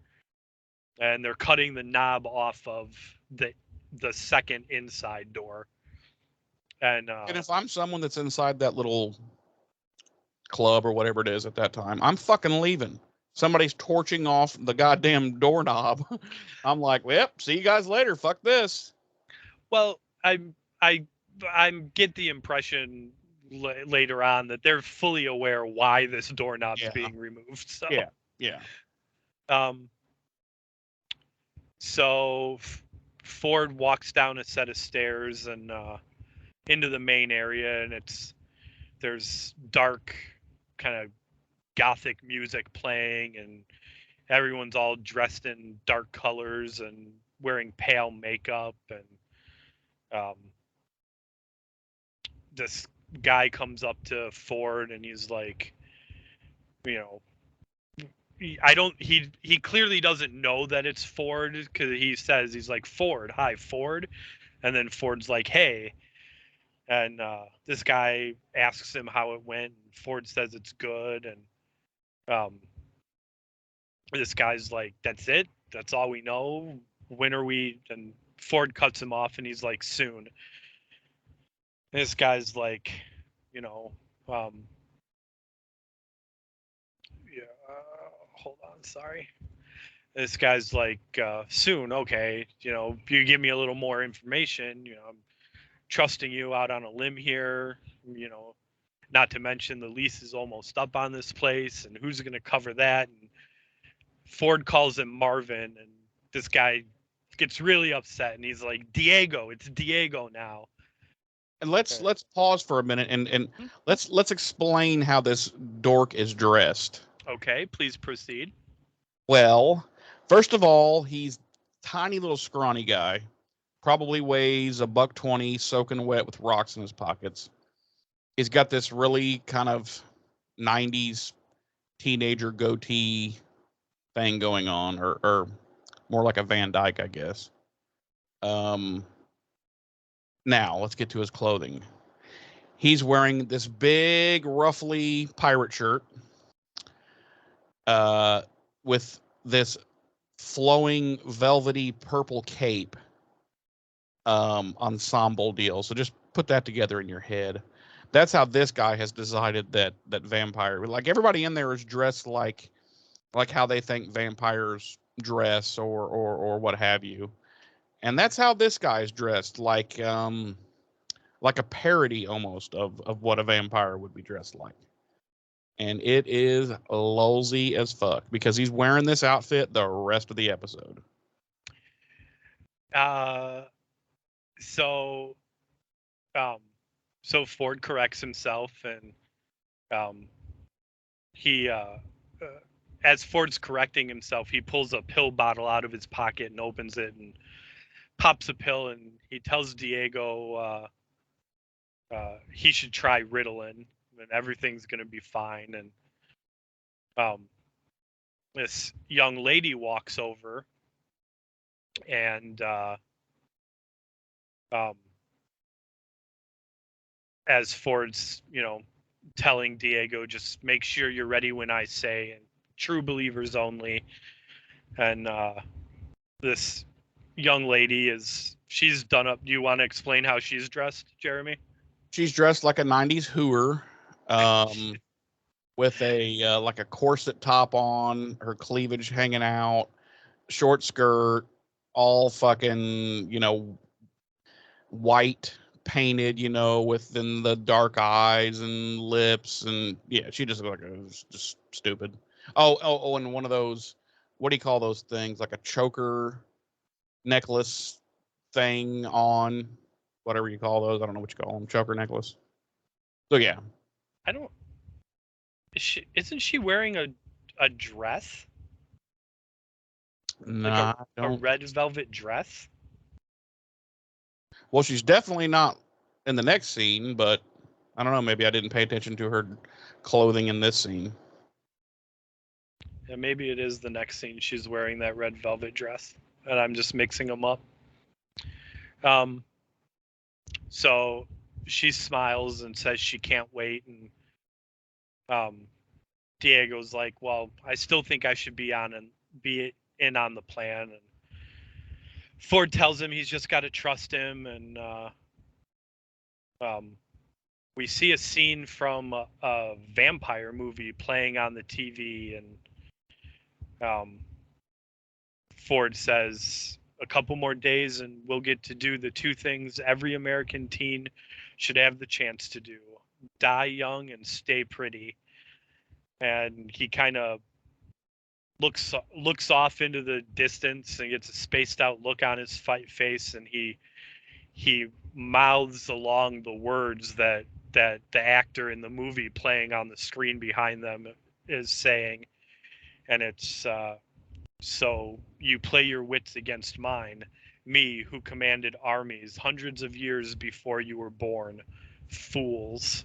Speaker 6: and they're cutting the knob off of the second inside door. And
Speaker 5: if I'm someone that's inside that little club or whatever it is at that time, I'm fucking leaving. Somebody's torching off the goddamn doorknob. I'm like, well, see you guys later. Fuck this.
Speaker 6: Well, I get the impression later on that they're fully aware why this doorknob's being removed. So
Speaker 5: yeah.
Speaker 6: So Ford walks down a set of stairs and into the main area, and there's dark kind of gothic music playing, and everyone's all dressed in dark colors and wearing pale makeup. And this guy comes up to Ford, and he's like, he clearly doesn't know that it's Ford, because he's like, Ford, hi, Ford. And then Ford's like, hey. And this guy asks him how it went, and Ford says it's good. And this guy's like, that's it? That's all we know? When are we? And Ford cuts him off, and he's like, soon. And this guy's like, hold on, sorry. This guy's like, soon, okay. You give me a little more information. I'm trusting you out on a limb here. Not to mention the lease is almost up on this place, and who's going to cover that? And Ford calls him Marvin, and this guy gets really upset, and he's like, Diego, it's Diego now.
Speaker 5: And let's pause for a minute and let's explain how this dork is dressed.
Speaker 6: Okay, please proceed.
Speaker 5: Well, first of all, he's tiny little scrawny guy. Probably weighs $120, soaking wet with rocks in his pockets. He's got this really kind of 90s teenager goatee thing going on, or more like a Van Dyke, I guess. Now let's get to his clothing. He's wearing this big, ruffly pirate shirt, with this flowing, velvety purple cape, ensemble deal. So just put that together in your head. That's how this guy has decided that vampire, like everybody in there is dressed like how they think vampires dress or what have you. And that's how this guy is dressed, like a parody almost of what a vampire would be dressed like. And it is lolsy as fuck because he's wearing this outfit the rest of the episode.
Speaker 6: So Ford corrects himself, and he as Ford's correcting himself, he pulls a pill bottle out of his pocket and opens it and pops a pill, and he tells Diego he should try Ritalin and everything's going to be fine. And this young lady walks over, and as Ford's, telling Diego, just make sure you're ready when I say, and true believers only. And this young lady she's done up. Do you want to explain how she's dressed, Jeremy?
Speaker 5: She's dressed like a 90s hooer, with a like a corset top on, her cleavage hanging out, short skirt, all fucking, white painted, within the dark eyes and lips, and yeah, she just looked like just stupid. Oh, and one of those, what do you call those things? Like a choker necklace thing on, whatever you call those. I don't know what you call them. Choker necklace. So yeah.
Speaker 6: Isn't she wearing a dress?
Speaker 5: Nah,
Speaker 6: a red velvet dress?
Speaker 5: Well, she's definitely not in the next scene, but I don't know. Maybe I didn't pay attention to her clothing in this scene.
Speaker 6: Yeah, maybe it is the next scene. She's wearing that red velvet dress, and I'm just mixing them up. So she smiles and says she can't wait, and Diego's like, well, I still think I should be in on the plan. And Ford tells him he's just got to trust him, and we see a scene from a vampire movie playing on the TV, and Ford says, a couple more days and we'll get to do the two things every American teen should have the chance to do: die young and stay pretty. And he kind of looks off into the distance and gets a spaced out look on his face, and he mouths along the words that the actor in the movie playing on the screen behind them is saying. And it's so you play your wits against mine, me who commanded armies hundreds of years before you were born, fools.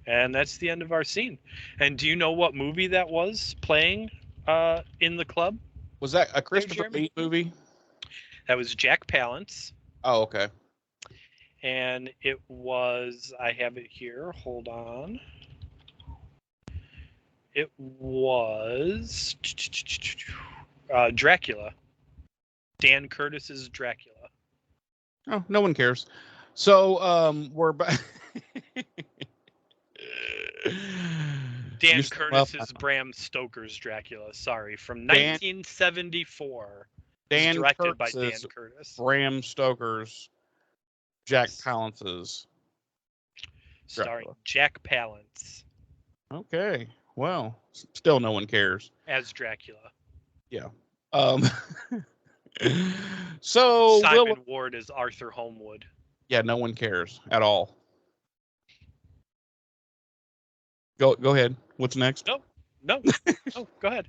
Speaker 6: And that's the end of our scene. And do you know what movie that was playing in the club?
Speaker 5: Was that a Christopher Lee movie?
Speaker 6: That was Jack Palance.
Speaker 5: Oh, okay.
Speaker 6: And it was, I have it here, hold on. It was Dracula. Dan Curtis's Dracula.
Speaker 5: Oh, no one cares. So we're back.
Speaker 6: Dan Curtis's Bram Stoker's Dracula. Sorry, from 1974.
Speaker 5: Dan
Speaker 6: directed by
Speaker 5: Curtis's
Speaker 6: Dan Curtis.
Speaker 5: Bram Stoker's Jack Palance's Dracula.
Speaker 6: Starring Jack Palance.
Speaker 5: Okay. Well, still no one cares.
Speaker 6: As Dracula.
Speaker 5: Yeah. So
Speaker 6: Simon
Speaker 5: Willow,
Speaker 6: Ward is Arthur Homewood.
Speaker 5: yeah, no one cares at all. Go ahead. What's next?
Speaker 6: No. Oh, go ahead.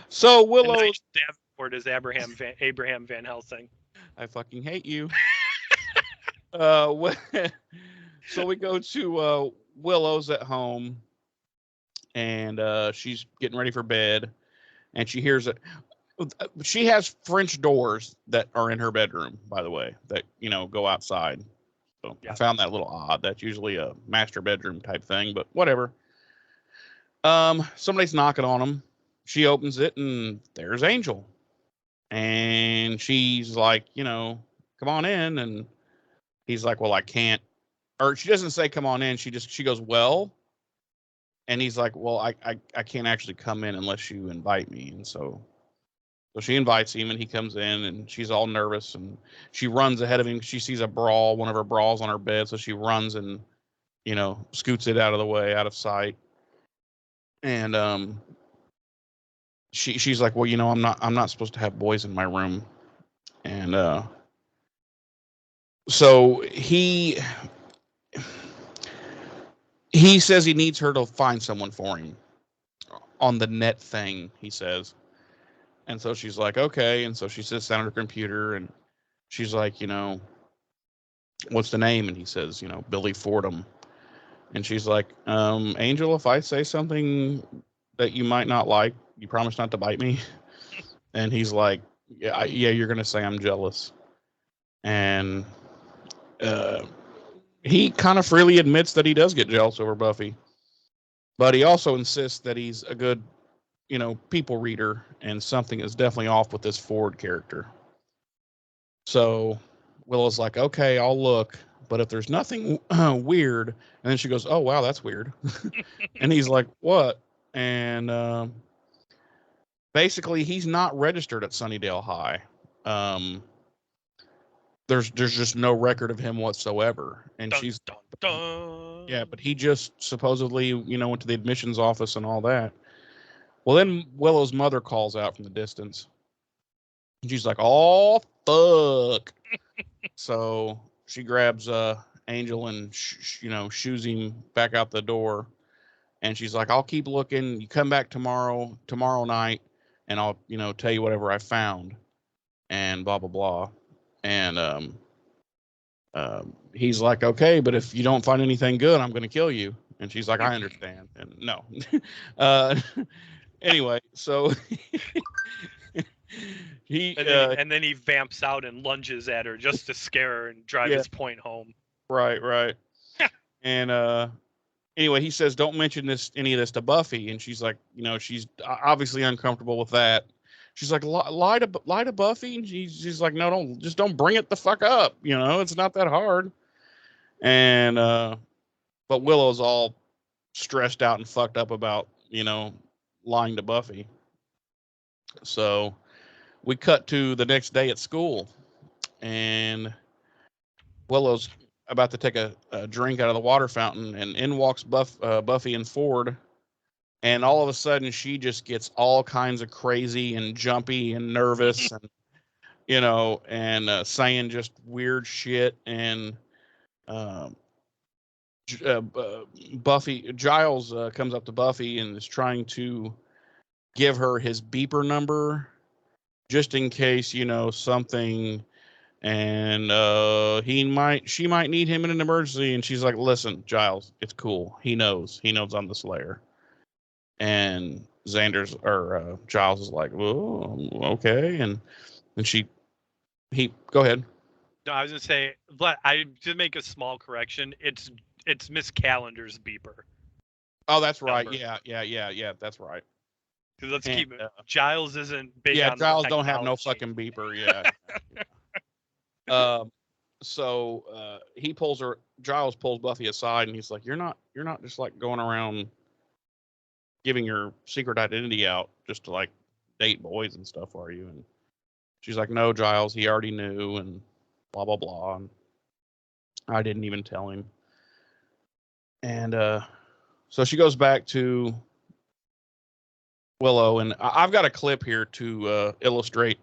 Speaker 5: So
Speaker 6: And
Speaker 5: Willow,
Speaker 6: Nigel Davenport is Abraham Van Helsing.
Speaker 5: I fucking hate you. So we go to Willow's at home, and she's getting ready for bed, and she hears it. She has French doors that are in her bedroom, by the way, that go outside. So I found that a little odd. That's usually a master bedroom type thing, but whatever. Somebody's knocking on them. She opens it, and there's Angel, and she's like, come on in, and he's like, well, I can't. Or she doesn't say come on in. She goes, well, and he's like, well, I can't actually come in unless you invite me, and so she invites him, and he comes in, and she's all nervous, and she runs ahead of him. She sees one of her bras on her bed, so she runs and scoots it out of the way, out of sight. And she's like, well, I'm not supposed to have boys in my room. And so he says he needs her to find someone for him on the net thing, he says. And so she's like, okay. And so she sits down at her computer, and she's like, what's the name? And he says, Billy Fordham. And she's like, Angel, if I say something that you might not like, you promise not to bite me? And he's like, yeah, you're going to say I'm jealous. And he kind of freely admits that he does get jealous over Buffy. But he also insists that he's a good, people reader, and something is definitely off with this Ford character. So Willow's like, okay, I'll look. But if there's nothing weird, and then she goes, oh, wow, that's weird. And he's like, what? And basically, he's not registered at Sunnydale High. There's just no record of him whatsoever. And
Speaker 6: dun, dun, dun.
Speaker 5: Yeah, but he just supposedly, went to the admissions office and all that. Well, then Willow's mother calls out from the distance. And she's like, oh, fuck. So she grabs Angel and shoos him back out the door, and she's like, I'll keep looking. You come back tomorrow night, and I'll tell you whatever I found, and blah blah blah. And he's like, okay, but if you don't find anything good, I'm going to kill you. And she's like, I understand. And no. Anyway, so
Speaker 6: and then he vamps out and lunges at her just to scare her and drive his point home.
Speaker 5: Right. And anyway, he says, don't mention any of this to Buffy. And she's like, she's obviously uncomfortable with that. She's like, lie to Buffy? And she's like, no, don't bring it the fuck up. It's not that hard. And but Willow's all stressed out and fucked up about, lying to Buffy. So we cut to the next day at school, and Willow's about to take a drink out of the water fountain, and in walks Buffy and Ford, and all of a sudden she just gets all kinds of crazy and jumpy and nervous, and and saying just weird shit. And Giles comes up to Buffy and is trying to give her his beeper number just in case something, and she might need him in an emergency. And she's like, listen, Giles, it's cool. He knows I'm the Slayer. And Giles is like, oh, okay. And he go ahead.
Speaker 6: No, I was gonna say, but I did make a small correction. It's Miss Calendar's beeper.
Speaker 5: Oh, that's right.
Speaker 6: Number.
Speaker 5: Yeah, that's right.
Speaker 6: Because let's keep it. Giles isn't big.
Speaker 5: Yeah,
Speaker 6: on
Speaker 5: Giles
Speaker 6: the
Speaker 5: don't have no
Speaker 6: technology.
Speaker 5: fucking beeper. Yeah. So Giles pulls Buffy aside, and he's like, you're not just like going around giving your secret identity out just to like date boys and stuff, are you? And she's like, no, Giles, he already knew, and blah blah blah, and I didn't even tell him. And so she goes back to Willow, and I've got a clip here to illustrate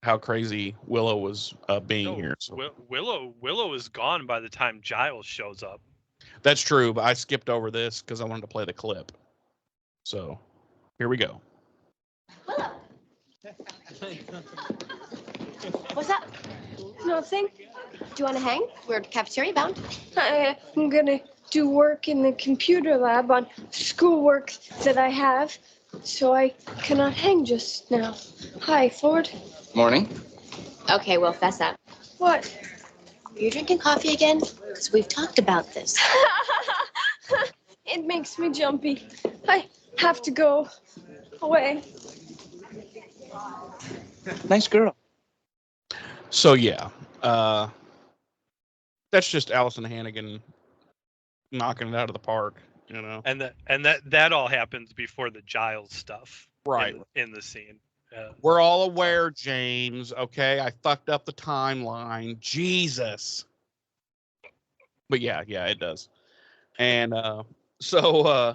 Speaker 5: how crazy Willow was being
Speaker 6: No,
Speaker 5: here. So
Speaker 6: Willow is gone by the time Giles shows up.
Speaker 5: that's true, but I skipped over this because I wanted to play the clip. So here we go.
Speaker 4: Willow. What's up? Nothing. Do you want to hang? We're cafeteria bound. I'm gonna do work in the computer lab on schoolwork that I have, so I cannot hang just now. Hi, Ford.
Speaker 2: Morning.
Speaker 4: Okay, well, fess up. What?
Speaker 7: Are you drinking coffee again? Because we've talked about this.
Speaker 4: It makes me jumpy. I have to go away.
Speaker 2: Nice girl.
Speaker 5: So yeah, that's just Allison Hannigan knocking it out of the park, you know.
Speaker 6: And that all happens before the Giles stuff.
Speaker 5: Right.
Speaker 6: In the scene.
Speaker 5: We're all aware, James. Okay, I fucked up the timeline. Jesus. But yeah, it does. And so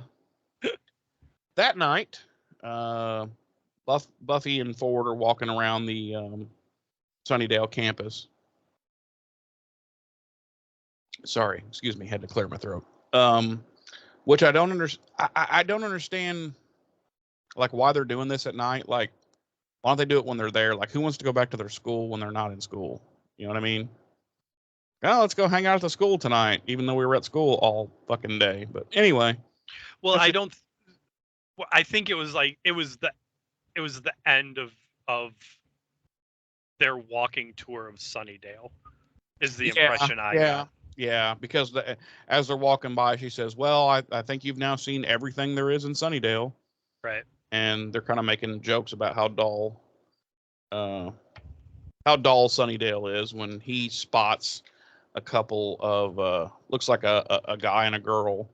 Speaker 5: that night, Buffy and Ford are walking around the Sunnydale campus. Sorry, excuse me, had to clear my throat. Which I don't understand. I don't understand, like, why they're doing this at night. Like, why don't they do it when they're there? Like, who wants to go back to their school when they're not in school? You know what I mean? Oh, let's go hang out at the school tonight, even though we were at school all fucking day. But anyway.
Speaker 6: Well, I don't. Well, I think it was the end of their walking tour of Sunnydale. Is the impression I got.
Speaker 5: Yeah, because as they're walking by, she says, "Well, I think you've now seen everything there is in Sunnydale."
Speaker 6: Right.
Speaker 5: And they're kind of making jokes about how dull Sunnydale is when he spots a couple of looks like a guy and a girl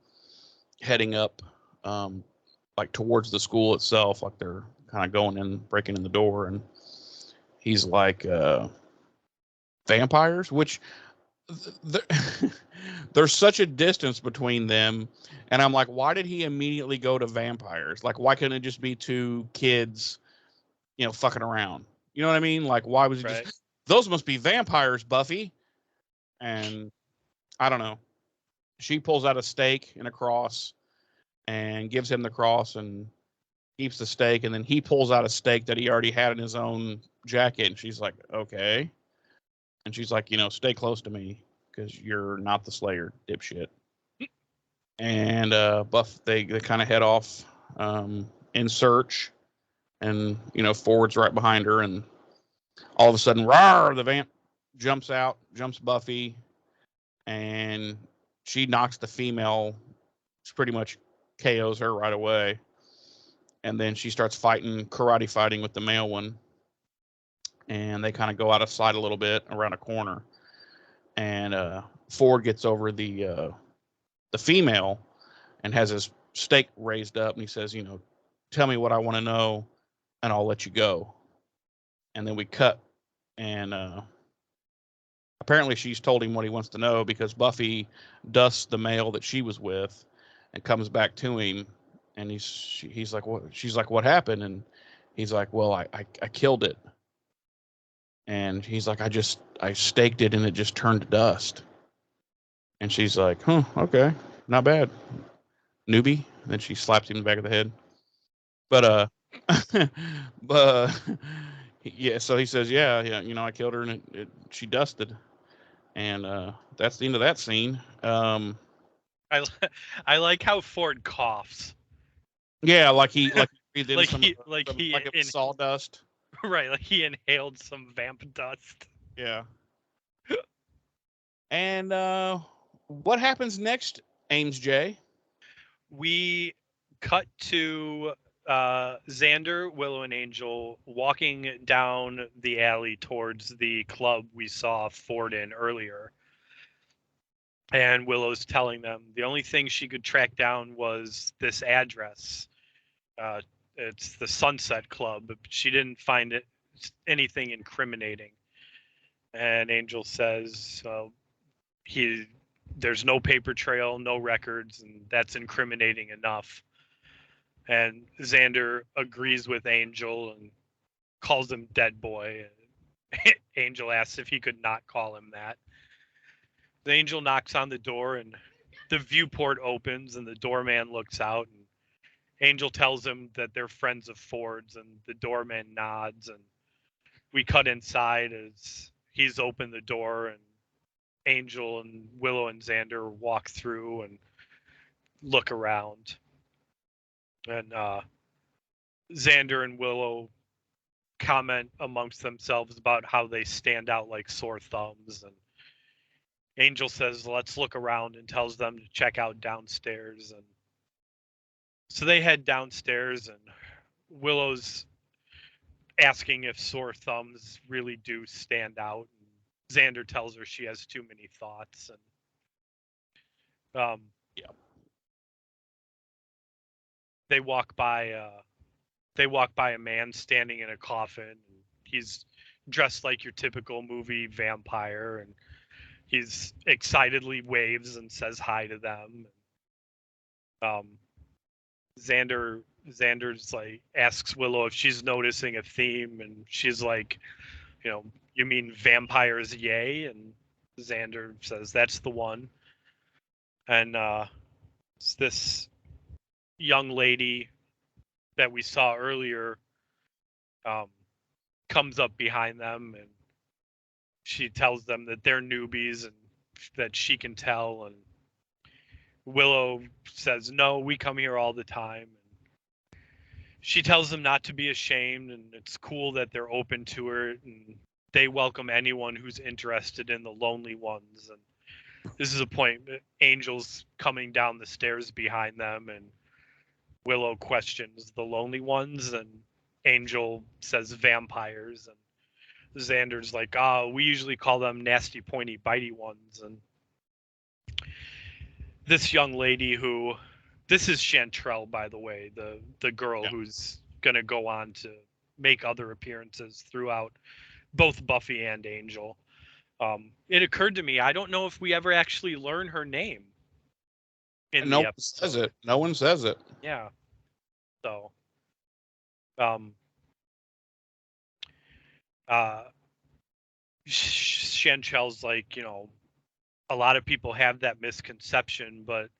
Speaker 5: heading up like towards the school itself, like they're kind of going in, breaking in the door, and he's like vampires, which there's such a distance between them, and I'm like, why did he immediately go to vampires? Like, why couldn't it just be two kids, fucking around? You know what I mean? Like, why was he just, those must be vampires, Buffy? And I don't know. She pulls out a stake and a cross and gives him the cross and keeps the stake, and then he pulls out a stake that he already had in his own jacket, and she's like, okay. And she's like, stay close to me because you're not the Slayer, dipshit. And they kind of head off in search, and Ford's right behind her, and all of a sudden, rawr, the vamp jumps Buffy, and she knocks the female. She pretty much KOs her right away, and then she starts karate fighting with the male one. And they kind of go out of sight a little bit around a corner, and Ford gets over the female and has his stake raised up, and he says, tell me what I want to know and I'll let you go. And then we cut, and apparently she's told him what he wants to know, because Buffy dusts the male that she was with and comes back to him, and he's like, what? She's like, what happened? And he's like, well, I killed it. And he's like, I staked it and it just turned to dust. And she's like, huh, okay, not bad, newbie. And then she slaps him in the back of the head. But yeah, so he says, yeah, I killed her, and she dusted. And that's the end of that scene.
Speaker 6: I like how Ford coughs.
Speaker 5: Yeah, like he breathed in
Speaker 6: like
Speaker 5: it was sawdust.
Speaker 6: Right, like he inhaled some vamp dust.
Speaker 5: Yeah. And what happens next, Ames J?
Speaker 6: We cut to Xander, Willow, and Angel walking down the alley towards the club we saw Ford in earlier. And Willow's telling them the only thing she could track down was this address. It's the Sunset Club, but she didn't find anything incriminating. And Angel says there's no paper trail, no records, and that's incriminating enough. And Xander agrees with Angel and calls him dead boy. Angel asks if he could not call him that. The angel knocks on the door, and the viewport opens, and the doorman looks out, and Angel tells him that they're friends of Ford's, and the doorman nods, and we cut inside as he's opened the door, and Angel and Willow and Xander walk through and look around. And Xander and Willow comment amongst themselves about how they stand out like sore thumbs. And Angel says, let's look around, and tells them to check out downstairs. And so they head downstairs, and Willow's asking if sore thumbs really do stand out. And Xander tells her she has too many thoughts. And
Speaker 5: Yeah.
Speaker 6: they walk by a man standing in a coffin, and he's dressed like your typical movie vampire, and he's excitedly waves and says hi to them. Xander's like asks Willow if she's noticing a theme, and she's like, you mean vampires, yay? And Xander says that's the one. And it's this young lady that we saw earlier comes up behind them, and she tells them that they're newbies and that she can tell. And Willow says, no, we come here all the time. And she tells them not to be ashamed, and it's cool that they're open to her, and they welcome anyone who's interested in the lonely ones. And this is a point that Angel's coming down the stairs behind them, and Willow questions the lonely ones, and Angel says vampires, and Xander's like, we usually call them nasty, pointy, bitey ones. And this young lady this is Chantrell, by the way, the girl who's going to go on to make other appearances throughout both Buffy and Angel. It occurred to me, I don't know if we ever actually learn her name in the episode.
Speaker 5: Says it. No one says it.
Speaker 6: Yeah. So, Chantrell's like, a lot of people have that misconception, but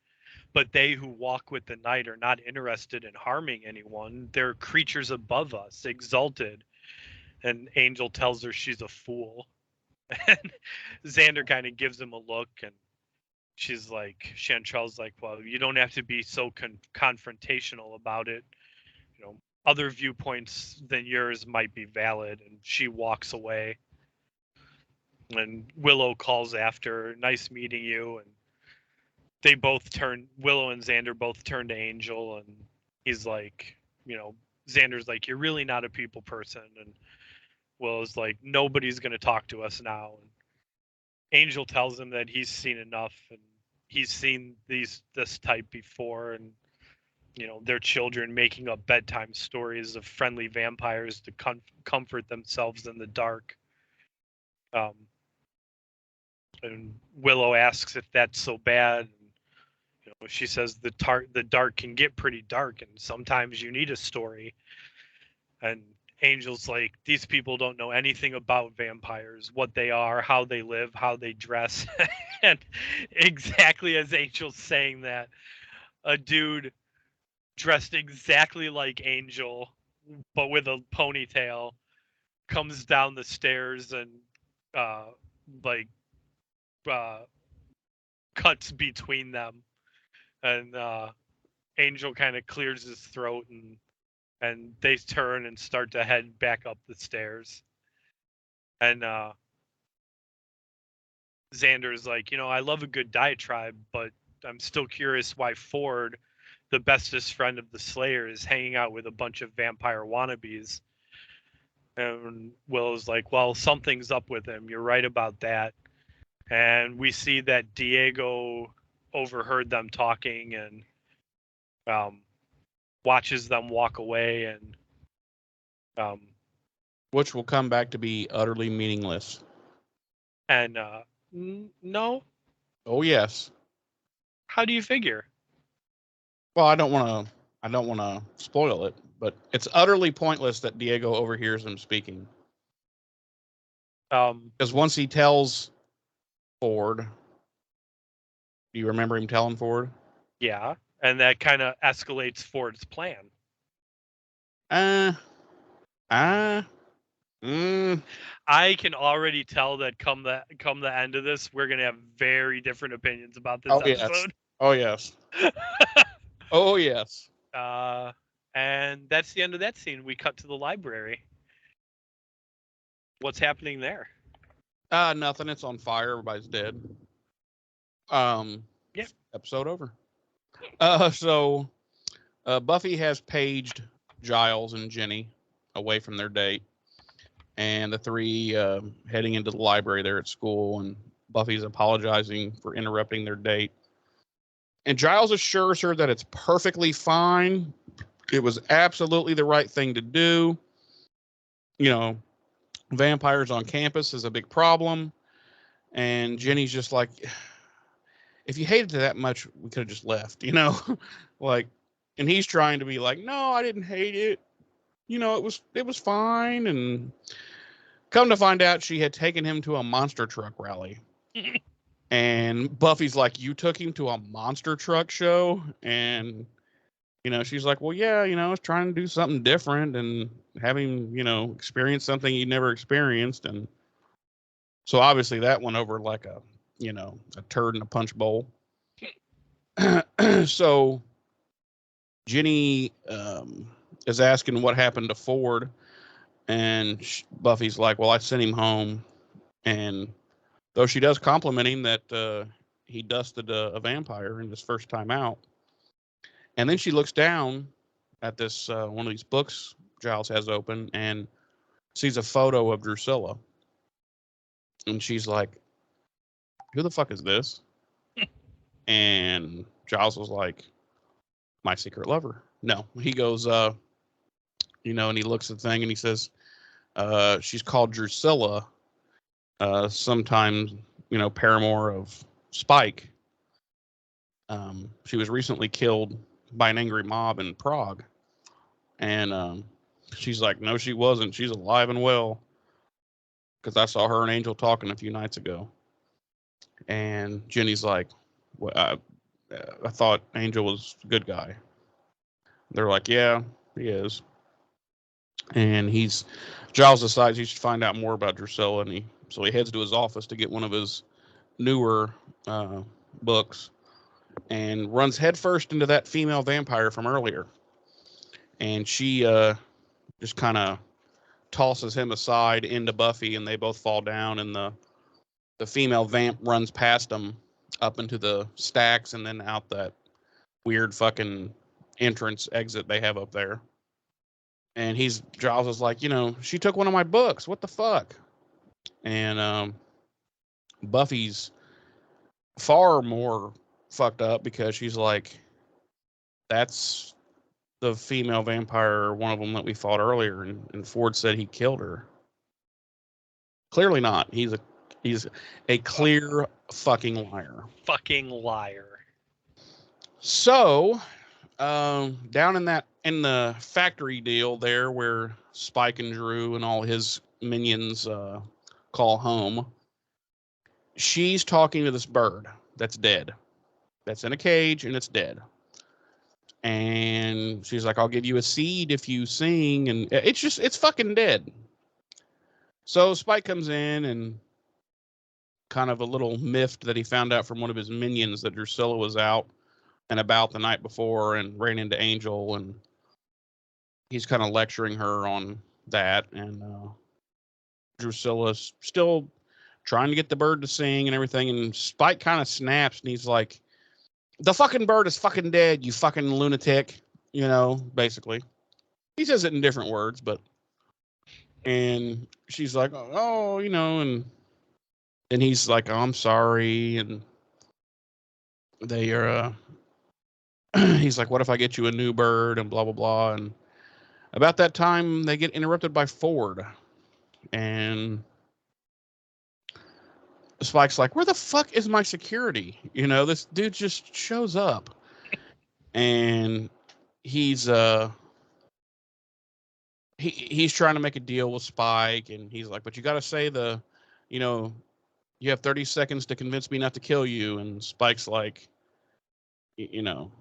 Speaker 6: they who walk with the night are not interested in harming anyone. They're creatures above us, exalted. And Angel tells her she's a fool. And Xander kind of gives him a look, and she's like, Chantrell's like, well, you don't have to be so confrontational about it. Other viewpoints than yours might be valid. And she walks away. And Willow calls after, nice meeting you. And they both turn, Willow and Xander both turn to Angel, and he's like, Xander's like, you're really not a people person. And Willow's like, nobody's going to talk to us now. And Angel tells him that he's seen enough, and he's seen this type before, and their children making up bedtime stories of friendly vampires to comfort themselves in the dark. And Willow asks if that's so bad. And, she says the dark can get pretty dark, and sometimes you need a story. And Angel's like, these people don't know anything about vampires, what they are, how they live, how they dress. And exactly as Angel's saying that, a dude dressed exactly like Angel, but with a ponytail, comes down the stairs and cuts between them. And Angel kind of clears his throat, and they turn and start to head back up the stairs. And Xander's like, I love a good diatribe, but I'm still curious why Ford, the bestest friend of the Slayer, is hanging out with a bunch of vampire wannabes. And Willow's like, well, something's up with him. You're right about that. And we see that Diego overheard them talking and watches them walk away, and
Speaker 5: which will come back to be utterly meaningless.
Speaker 6: And no.
Speaker 5: Oh yes.
Speaker 6: How do you figure?
Speaker 5: Well, I don't want to spoil it, but it's utterly pointless that Diego overhears them speaking. Because once he tells Ford, do you remember him telling Ford?
Speaker 6: Yeah, and that kind of escalates Ford's plan. I can already tell that come the end of this, we're gonna have very different opinions about this episode.
Speaker 5: Oh yes. Oh yes.
Speaker 6: And that's the end of that scene. We cut to the library. What's happening there?
Speaker 5: Nothing. It's on fire. Everybody's dead.
Speaker 6: Yeah.
Speaker 5: Episode over. So Buffy has paged Giles and Jenny away from their date, and the three heading into the library there at school, and Buffy's apologizing for interrupting their date. And Giles assures her that it's perfectly fine. It was absolutely the right thing to do. You know, vampires on campus is a big problem. And Jenny's just like, if you hated it that much, we could have just left, you know? Like, and he's trying to be like, no, I didn't hate it. You know, it was fine. And come to find out, she had taken him to a monster truck rally. And Buffy's like, you took him to a monster truck show? And, you know, she's like, well, yeah, you know, I was trying to do something different and have him, you know, experience something he'd never experienced. And so obviously that went over like a, you know, a turd in a punch bowl. So Jenny is asking what happened to Ford. And Buffy's like, well, I sent him home. And though she does compliment him that he dusted a vampire in his first time out. And then she looks down at this one of these books Giles has open and sees a photo of Drusilla. And she's like, who the fuck is this? And Giles was like, my secret lover. No, he goes, you know, and he looks at the thing and he says, she's called Drusilla, sometimes, you know, paramour of Spike. She was recently killed by an angry mob in Prague. And she's like, no, she wasn't. She's alive and well. Because I saw her and Angel talking a few nights ago. And Jenny's like, well, I thought Angel was a good guy. They're like, yeah, he is. And Giles decides he should find out more about Drusilla. And so he heads to his office to get one of his newer books and runs headfirst into that female vampire from earlier. And she just kind of tosses him aside into Buffy, and they both fall down, and the female vamp runs past them up into the stacks and then out that weird fucking entrance exit they have up there. And Giles is like, you know, she took one of my books. What the fuck? And Buffy's far more fucked up because she's like, that's the female vampire, one of them that we fought earlier, and Ford said he killed her. Clearly not. He's a clear fucking liar.
Speaker 6: Fucking liar.
Speaker 5: So, down in the factory deal there, where Spike and Drew and all his minions call home, she's talking to this bird that's dead, that's in a cage and it's dead. And she's like, I'll give you a seed if you sing. And it's fucking dead. So Spike comes in and kind of a little miffed that he found out from one of his minions that Drusilla was out and about the night before and ran into Angel. And he's kind of lecturing her on that. And Drusilla's still trying to get the bird to sing and everything. And Spike kind of snaps and he's like, the fucking bird is fucking dead, you fucking lunatic, you know, basically. He says it in different words, and she's like, oh, you know, and he's like, oh, I'm sorry. And they are, he's like, what if I get you a new bird and blah, blah, blah. And about that time, they get interrupted by Ford. And Spike's like, where the fuck is my security? You know, this dude just shows up. And he's trying to make a deal with Spike, and he's like, but you got to say the you know, you have 30 seconds to convince me not to kill you. And Spike's like, you know,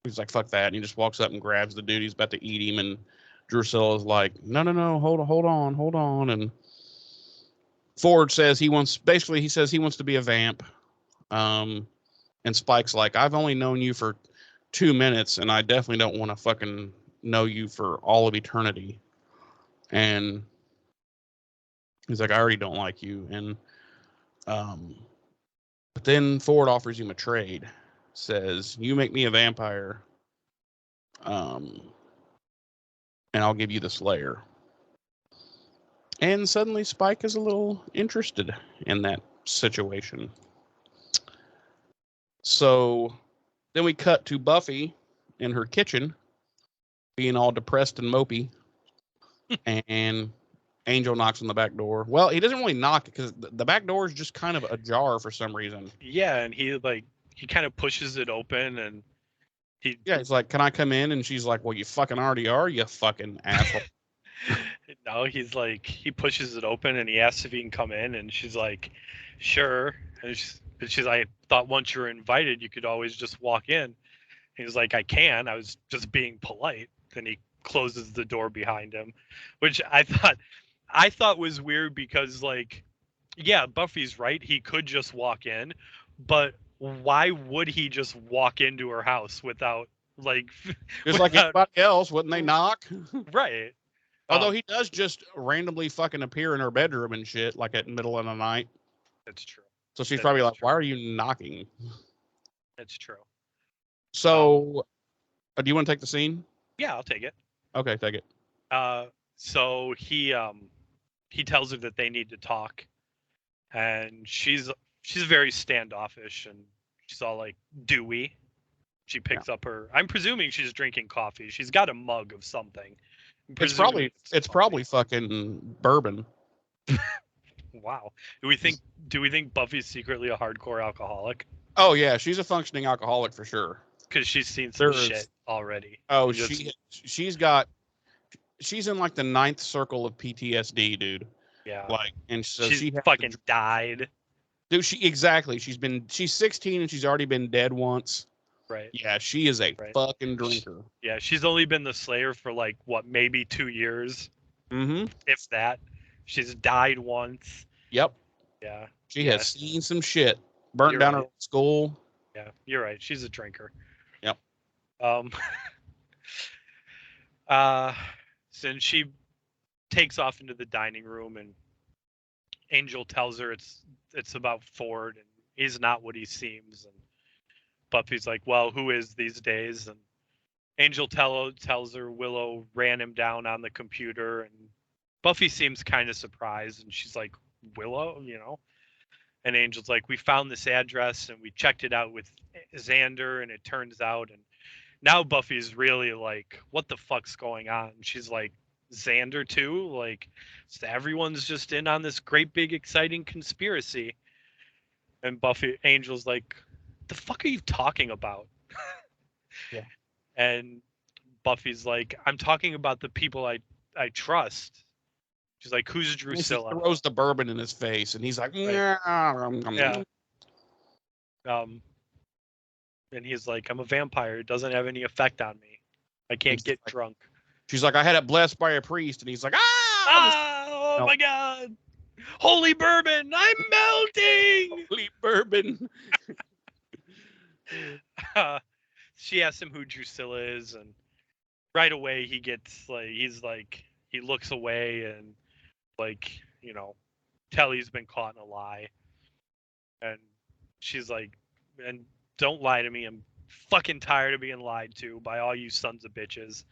Speaker 5: he's like, fuck that. And he just walks up and grabs the dude. He's about to eat him. And Drusilla's like, no, hold on. And Ford says he wants to be a vamp. And Spike's like, I've only known you for 2 minutes, and I definitely don't want to fucking know you for all of eternity. And he's like, I already don't like you. And but then Ford offers him a trade. Says, you make me a vampire, and I'll give you the Slayer. And suddenly Spike is a little interested in that situation. So then we cut to Buffy in her kitchen, being all depressed and mopey. And Angel knocks on the back door. Well, he doesn't really knock because the back door is just kind of ajar for some reason.
Speaker 6: Yeah, and he kind of pushes it open, and
Speaker 5: he's like, can I come in? And she's like, well, you fucking already are, you fucking asshole.
Speaker 6: No, he's like, he pushes it open and he asks if he can come in, and she's like, sure. And she's like, I thought once you're invited, you could always just walk in. He's like, I can. I was just being polite. Then he closes the door behind him, which I thought was weird because, like, yeah, Buffy's right. He could just walk in, but why would he just walk into her house without, like,
Speaker 5: just like anybody else? Wouldn't they knock?
Speaker 6: Right.
Speaker 5: Although he does just randomly fucking appear in her bedroom and shit, like at the middle of the night.
Speaker 6: That's true.
Speaker 5: So she's probably like, why are you knocking?
Speaker 6: That's true.
Speaker 5: So, do you want to take the scene?
Speaker 6: Yeah, I'll take it.
Speaker 5: Okay, take it.
Speaker 6: So he tells her that they need to talk, and she's very standoffish, and she's all like dewy. She picks up her. I'm presuming she's drinking coffee. She's got a mug of something.
Speaker 5: It's probably fucking bourbon.
Speaker 6: Wow. Do we think Buffy's secretly a hardcore alcoholic?
Speaker 5: Oh yeah, she's a functioning alcoholic for sure.
Speaker 6: Because she's seen some shit already.
Speaker 5: Oh, she's in like the 9th circle of PTSD, dude.
Speaker 6: Yeah.
Speaker 5: Like, and so
Speaker 6: she fucking died.
Speaker 5: Dude, she's 16 and she's already been dead once.
Speaker 6: Right.
Speaker 5: Yeah, she is a fucking drinker.
Speaker 6: Yeah, she's only been the Slayer for like maybe 2 years.
Speaker 5: Mm-hmm.
Speaker 6: If that. She's died once.
Speaker 5: Yep.
Speaker 6: Yeah.
Speaker 5: She has seen some shit. Burnt down her school.
Speaker 6: Yeah, you're right. She's a drinker.
Speaker 5: Yep.
Speaker 6: So she takes off into the dining room, and Angel tells her it's about Ford, and he's not what he seems. And Buffy's like, well, who is these days? And Angel tells her Willow ran him down on the computer, and Buffy seems kind of surprised, and she's like, Willow, you know? And Angel's like, we found this address, and we checked it out with Xander, and it turns out, and now Buffy's really like, what the fuck's going on? And she's like, Xander too? Like, so everyone's just in on this great big exciting conspiracy. And Angel's like, the fuck are you talking about?
Speaker 5: Yeah.
Speaker 6: And Buffy's like, I'm talking about the people I trust. She's like, who's Drusilla?
Speaker 5: He throws the bourbon in his face, and he's like,
Speaker 6: yeah.
Speaker 5: Yeah.
Speaker 6: And he's like, I'm a vampire. It doesn't have any effect on me. I can't get drunk.
Speaker 5: She's like, I had it blessed by a priest, and he's like,
Speaker 6: oh my God. Holy bourbon, I'm melting.
Speaker 5: Holy bourbon.
Speaker 6: She asks him who Drusilla is, and right away he looks away, and like, you know, Telly's been caught in a lie. And she's like, and don't lie to me. I'm fucking tired of being lied to by all you sons of bitches.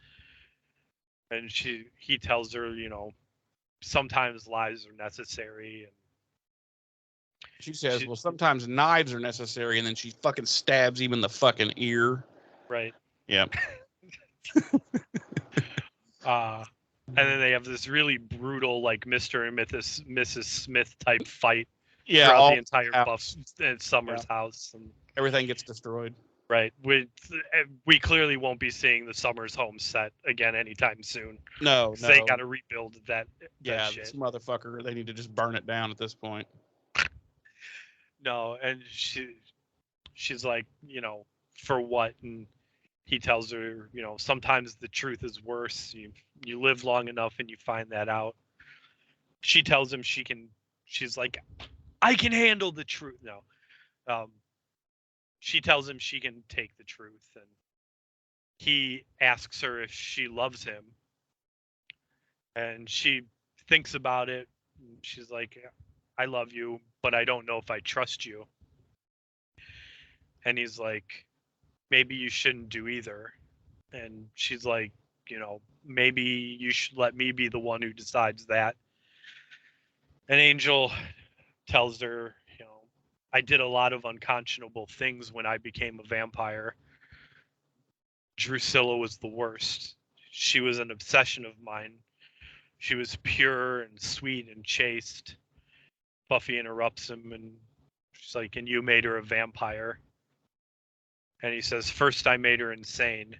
Speaker 6: And he tells her, you know, sometimes lies are necessary. And
Speaker 5: she says, well, sometimes knives are necessary, and then she fucking stabs him in the fucking ear.
Speaker 6: Right.
Speaker 5: Yeah.
Speaker 6: And then they have this really brutal, like, Mr. and Mrs. Smith type fight.
Speaker 5: Yeah.
Speaker 6: Throughout the entire Buff and Summer's house. And
Speaker 5: everything gets destroyed.
Speaker 6: Right. We clearly won't be seeing the Summers home set again anytime soon.
Speaker 5: No,
Speaker 6: They
Speaker 5: no.
Speaker 6: got to rebuild that
Speaker 5: Yeah,
Speaker 6: shit.
Speaker 5: this motherfucker, they need to just burn it down at this point.
Speaker 6: No, and she's like, for what? And he tells her, sometimes the truth is worse. You live long enough and you find that out. She tells him she's like, I can handle the truth. No. She tells him she can take the truth, and he asks her if she loves him, and she thinks about it. She's like, I love you, but I don't know if I trust you. And he's like, maybe you shouldn't do either. And she's like, maybe you should let me be the one who decides that. And Angel tells her, I did a lot of unconscionable things when I became a vampire. Drusilla was the worst. She was an obsession of mine. She was pure and sweet and chaste. Buffy interrupts him and she's like, and you made her a vampire. And he says, first I made her insane.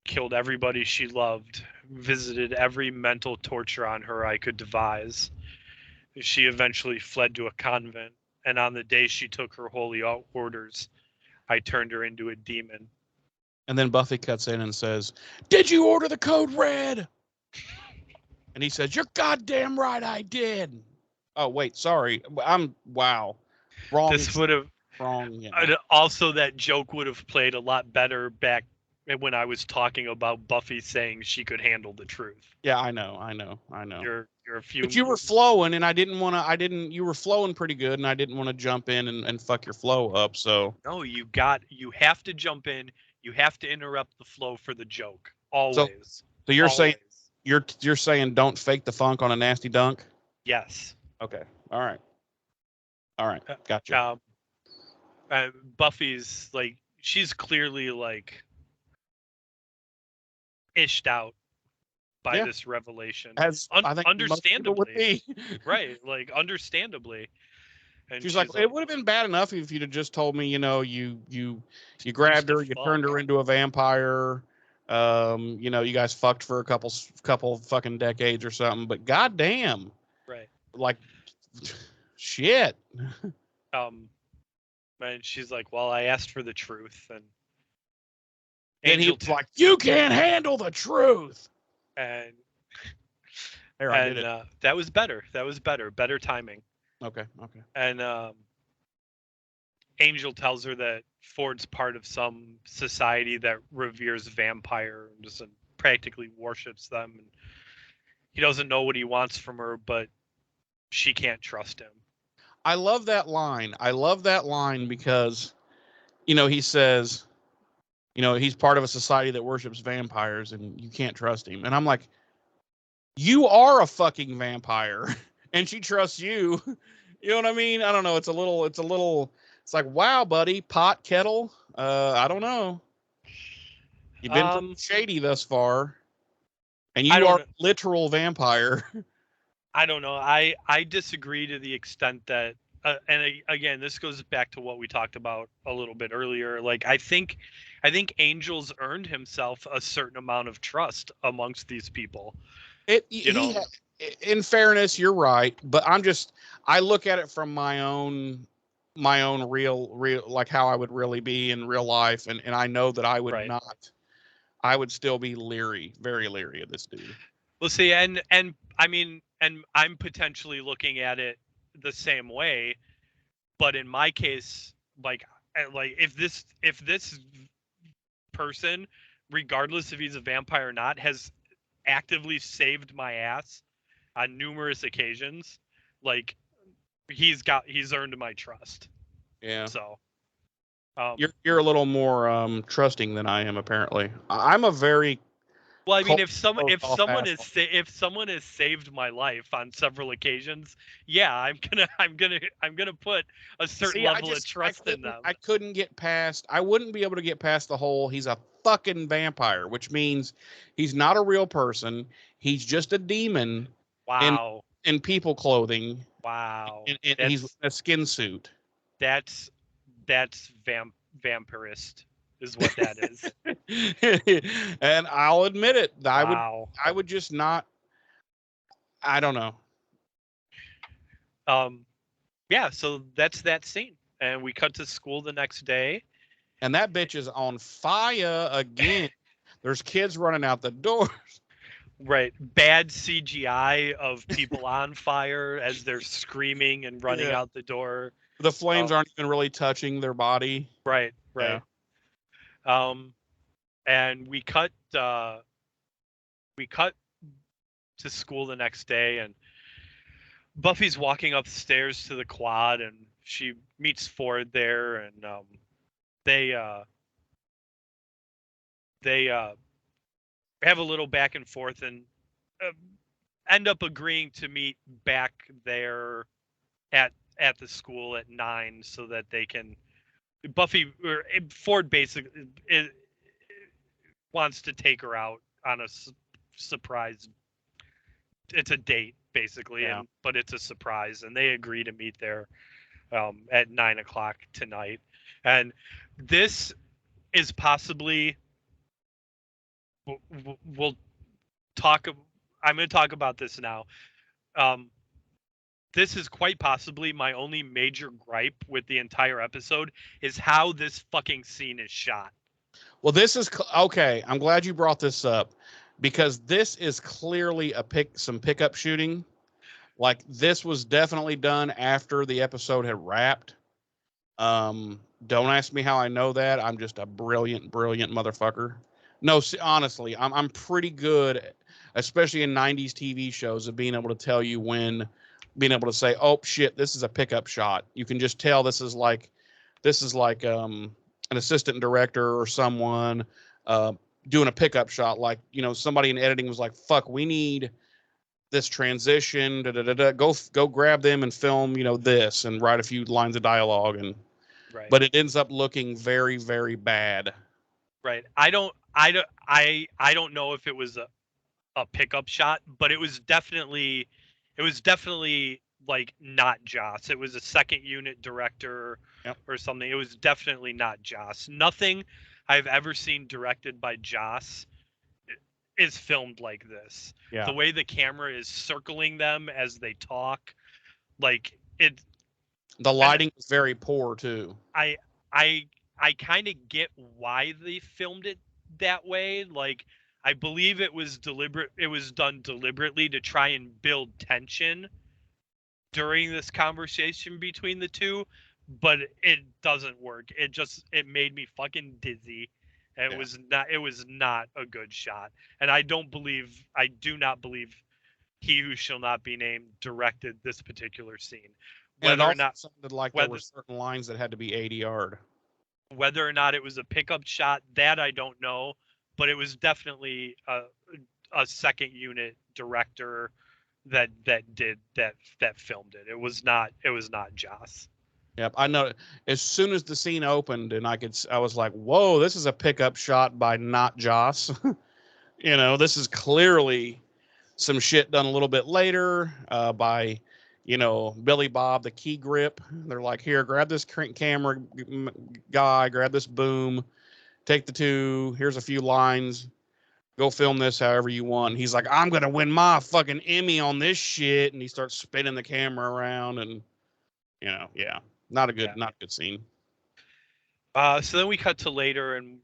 Speaker 6: Killed everybody she loved. Visited every mental torture on her I could devise. She eventually fled to a convent. And on the day she took her holy orders, I turned her into a demon.
Speaker 5: And then Buffy cuts in and says, did you order the code red? And he says, you're goddamn right I did. Oh, wait, sorry. Wow. Wrong.
Speaker 6: This would have...
Speaker 5: Wrong. Yeah.
Speaker 6: Also, that joke would have played a lot better back when I was talking about Buffy saying she could handle the truth.
Speaker 5: Yeah, I know.
Speaker 6: You're a few...
Speaker 5: But you were flowing, and you were flowing pretty good, and I didn't want to jump in and fuck your flow up, so.
Speaker 6: No, you have to jump in. You have to interrupt the flow for the joke. Always.
Speaker 5: So you're
Speaker 6: Always.
Speaker 5: saying you're saying don't fake the funk on a nasty dunk?
Speaker 6: Yes.
Speaker 5: Okay. All right. Gotcha.
Speaker 6: Buffy's like, she's clearly like ished out by this revelation.
Speaker 5: As I think
Speaker 6: understandably
Speaker 5: would be.
Speaker 6: Right, like understandably. And
Speaker 5: she's like, it would have been bad enough if you'd have just told me, you grabbed her, you turned her into a vampire, you guys fucked for a couple fucking decades or something, but goddamn.
Speaker 6: Right.
Speaker 5: Like shit.
Speaker 6: And she's like, well, I asked for the truth, and
Speaker 5: Angel he's like, you can't handle the truth.
Speaker 6: And
Speaker 5: did it.
Speaker 6: That was better. Better timing.
Speaker 5: Okay.
Speaker 6: And Angel tells her that Ford's part of some society that reveres vampires and practically worships them. And he doesn't know what he wants from her, but she can't trust him.
Speaker 5: I love that line. Because, he says, he's part of a society that worships vampires and you can't trust him. And I'm like, you are a fucking vampire and she trusts you. You know what I mean? I don't know. It's like, wow, buddy, pot kettle. I don't know. You've been pretty shady thus far. And you are a literal vampire.
Speaker 6: I don't know. I disagree to the extent that, again, this goes back to what we talked about a little bit earlier. Like, I think Angel's earned himself a certain amount of trust amongst these people.
Speaker 5: In fairness, you're right, but I look at it from my own real, like how I would really be in real life, and I know that I would not. I would still be leery, very leery of this dude.
Speaker 6: Well, see, and I mean, and I'm potentially looking at it the same way, but in my case, like if this person, regardless if he's a vampire or not, has actively saved my ass on numerous occasions, like he's earned my trust.
Speaker 5: Yeah.
Speaker 6: So
Speaker 5: you're a little more trusting than I am, apparently. I'm a very
Speaker 6: well, I mean, if someone has saved my life on several occasions, yeah, I'm gonna put a certain level of trust in them.
Speaker 5: I wouldn't be able to get past the whole he's a fucking vampire, which means he's not a real person. He's just a demon.
Speaker 6: Wow.
Speaker 5: In people clothing.
Speaker 6: Wow.
Speaker 5: And he's a skin suit.
Speaker 6: That's vampirist is what that is.
Speaker 5: And I'll admit it.
Speaker 6: Wow.
Speaker 5: I would just not. I don't know.
Speaker 6: Yeah, so that's that scene. And we cut to school the next day.
Speaker 5: And that bitch is on fire again. There's kids running out the door.
Speaker 6: Right. Bad CGI of people on fire as they're screaming and running
Speaker 5: Yeah.
Speaker 6: out the door.
Speaker 5: The flames aren't even really touching their body.
Speaker 6: Right.
Speaker 5: Yeah.
Speaker 6: And we cut to school the next day, and Buffy's walking upstairs to the quad, and she meets Ford there, and they have a little back and forth, and end up agreeing to meet back there at the school at 9 so that they can. Ford basically wants to take her out on a surprise. It's a date basically,
Speaker 5: Yeah.
Speaker 6: but it's a surprise, and they agree to meet there at 9 o'clock tonight. And this is possibly we'll talk. I'm going to talk about this now. This is quite possibly my only major gripe with the entire episode is how this fucking scene is shot.
Speaker 5: Well, this is okay. I'm glad you brought this up because this is clearly some pickup shooting. Like this was definitely done after the episode had wrapped. Don't ask me how I know that. I'm just a brilliant motherfucker. No, honestly, I'm pretty good, especially in 90s TV shows, of being able to tell you when, being able to say, oh shit, this is a pickup shot. You can just tell this is like an assistant director or someone doing a pickup shot. Like, you know, somebody in editing was like, fuck, we need this transition, go grab them and film, you know, this and write a few lines of dialogue. And
Speaker 6: right.
Speaker 5: But it ends up looking very, very bad.
Speaker 6: Right. I don't know if it was a pickup shot, but it was definitely like not Joss. It was a second unit director or something. It was definitely not Joss. Nothing I've ever seen directed by Joss is filmed like this.
Speaker 5: Yeah.
Speaker 6: The way the camera is circling them as they talk, like it.
Speaker 5: The lighting is very poor too.
Speaker 6: I kind of get why they filmed it that way. Like, I believe it was deliberate. It was done deliberately to try and build tension during this conversation between the two, but it doesn't work. It made me fucking dizzy. It was not a good shot. And I do not believe He Who Shall Not Be Named directed this particular scene.
Speaker 5: Whether or not sounded like there were certain lines that had to be ADR'd.
Speaker 6: Whether or not it was a pickup shot, that I don't know, but it was definitely a second unit director that filmed it. It was not Joss.
Speaker 5: Yep, I know. As soon as the scene opened, and I was like, "Whoa, this is a pickup shot by not Joss." You know, this is clearly some shit done a little bit later by, you know, Billy Bob, the key grip. They're like, "Here, grab this camera guy, grab this boom, take the two. Here's a few lines. Go film this however you want." And he's like, "I'm gonna win my fucking Emmy on this shit," and he starts spinning the camera around, and you know, not a good scene.
Speaker 6: So then we cut to later, and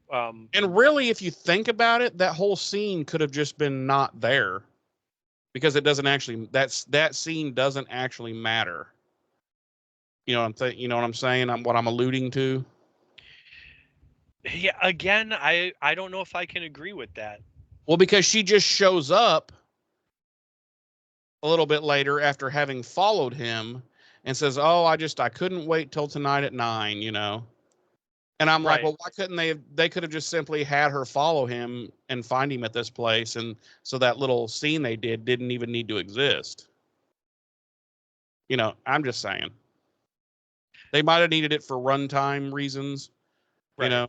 Speaker 5: really, if you think about it, that whole scene could have just been not there, because it doesn't actually. That scene doesn't actually matter. You know what I'm saying? What I'm alluding to.
Speaker 6: Yeah. Again, I don't know if I can agree with that.
Speaker 5: Well, because she just shows up a little bit later after having followed him and says, "Oh, I couldn't wait till tonight at 9, you know." And I'm like, well, why couldn't they could have just simply had her follow him and find him at this place. And so that little scene they didn't even need to exist. You know, I'm just saying. They might have needed it for runtime reasons, you know.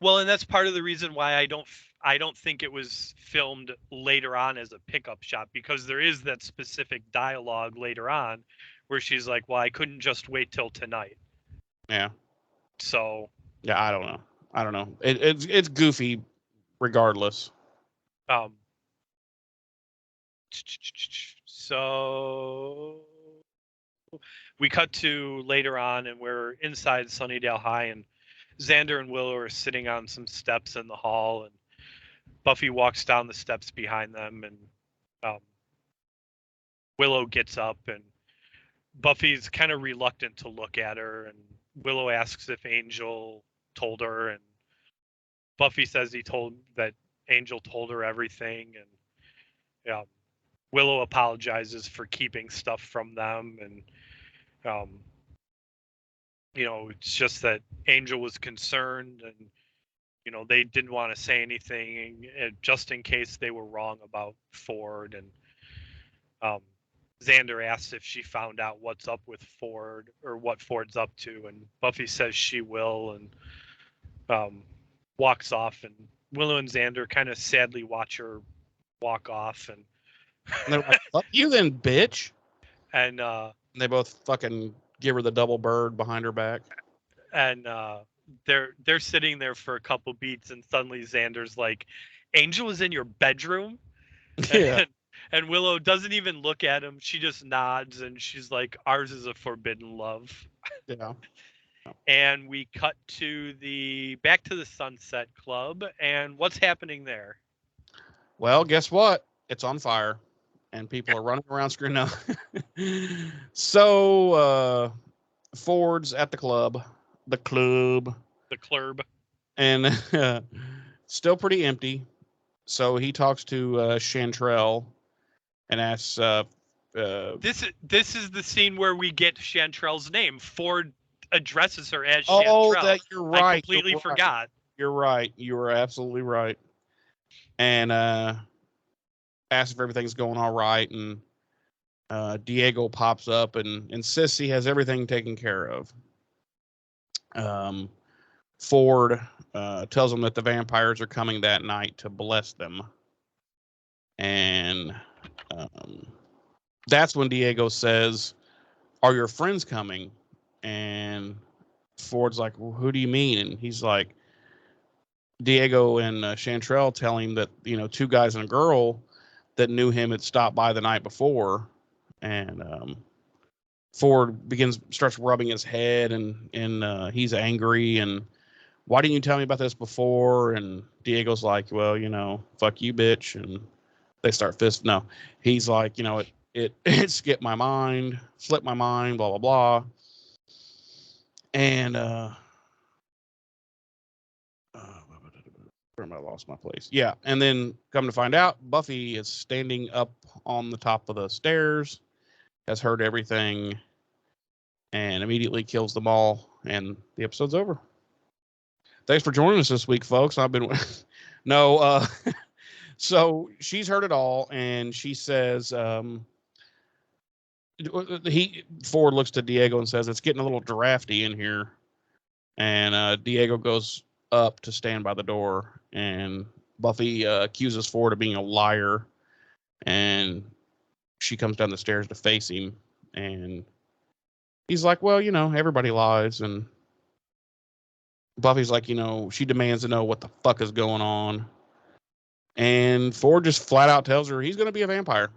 Speaker 6: Well, and that's part of the reason why I don't think it was filmed later on as a pickup shot, because there is that specific dialogue later on where she's like, "Well, I couldn't just wait till tonight."
Speaker 5: Yeah.
Speaker 6: So
Speaker 5: Yeah, I don't know. It's goofy, regardless.
Speaker 6: So we cut to later on, and we're inside Sunnydale High, and Xander and Willow are sitting on some steps in the hall, and Buffy walks down the steps behind them, and Willow gets up, and Buffy's kind of reluctant to look at her, and Willow asks if Angel told her, and Buffy says that Angel told her everything, and Willow apologizes for keeping stuff from them, and it's just that Angel was concerned, and they didn't want to say anything just in case they were wrong about Ford, and Xander asks if she found out what's up with Ford or what Ford's up to, and Buffy says she will, and walks off, and Willow and Xander kind of sadly watch her walk off, and
Speaker 5: they're like, "Fuck you, then, bitch!"
Speaker 6: And
Speaker 5: they both fucking give her the double bird behind her back.
Speaker 6: And they're sitting there for a couple beats, and suddenly Xander's like, "Angel is in your bedroom?"
Speaker 5: Yeah.
Speaker 6: And Willow doesn't even look at him. She just nods, and she's like, "Ours is a forbidden love."
Speaker 5: Yeah.
Speaker 6: And we cut back to the Sunset Club, and what's happening there?
Speaker 5: Well, guess what? It's on fire, and people are running around screaming out. So Ford's at the club, and still pretty empty. So he talks to Chantrell and asks.
Speaker 6: This is the scene where we get Chantrell's name. Ford addresses her as
Speaker 5: Oh,
Speaker 6: Chantrell.
Speaker 5: you're right.
Speaker 6: I completely forgot.
Speaker 5: You're right. You were absolutely right. And asks if everything's going all right, and Diego pops up and insists he has everything taken care of. Ford tells him that the vampires are coming that night to bless them. And that's when Diego says, "Are your friends coming?" And Ford's like, "Well, who do you mean?" And he's like, Diego and Chantrell tell him that, two guys and a girl that knew him had stopped by the night before. And Ford starts rubbing his head, and he's angry. And why didn't you tell me about this before? And Diego's like, well, fuck you, bitch. And they start fisting. No, he's like, it slipped my mind, blah, blah, blah. And I lost my place. Yeah. And then come to find out, Buffy is standing up on the top of the stairs, has heard everything, and immediately kills them all. And the episode's over. Thanks for joining us this week, folks. I've been so she's heard it all, and she says, Ford looks to Diego and says, it's getting a little drafty in here. And Diego goes up to stand by the door, and Buffy accuses Ford of being a liar, and she comes down the stairs to face him, and he's like, well, everybody lies. And Buffy's like, she demands to know what the fuck is going on, and Ford just flat out tells her he's going to be a vampire.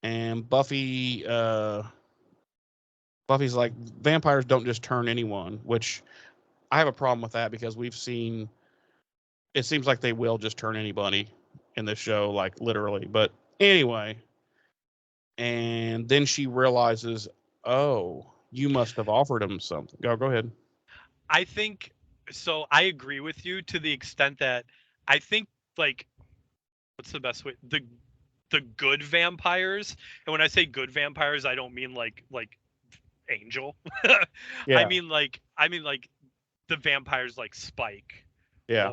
Speaker 5: And Buffy's like, vampires don't just turn anyone, which I have a problem with that, because we've seen, it seems like they will just turn anybody in this show, like literally. But anyway, and then she realizes, oh, you must have offered him something. Go ahead.
Speaker 6: I think so. I agree with you to the extent that I think, like, what's the best way? The good vampires, and when I say good vampires, I don't mean like Angel.
Speaker 5: Yeah.
Speaker 6: I mean like the vampires like Spike,
Speaker 5: Yeah.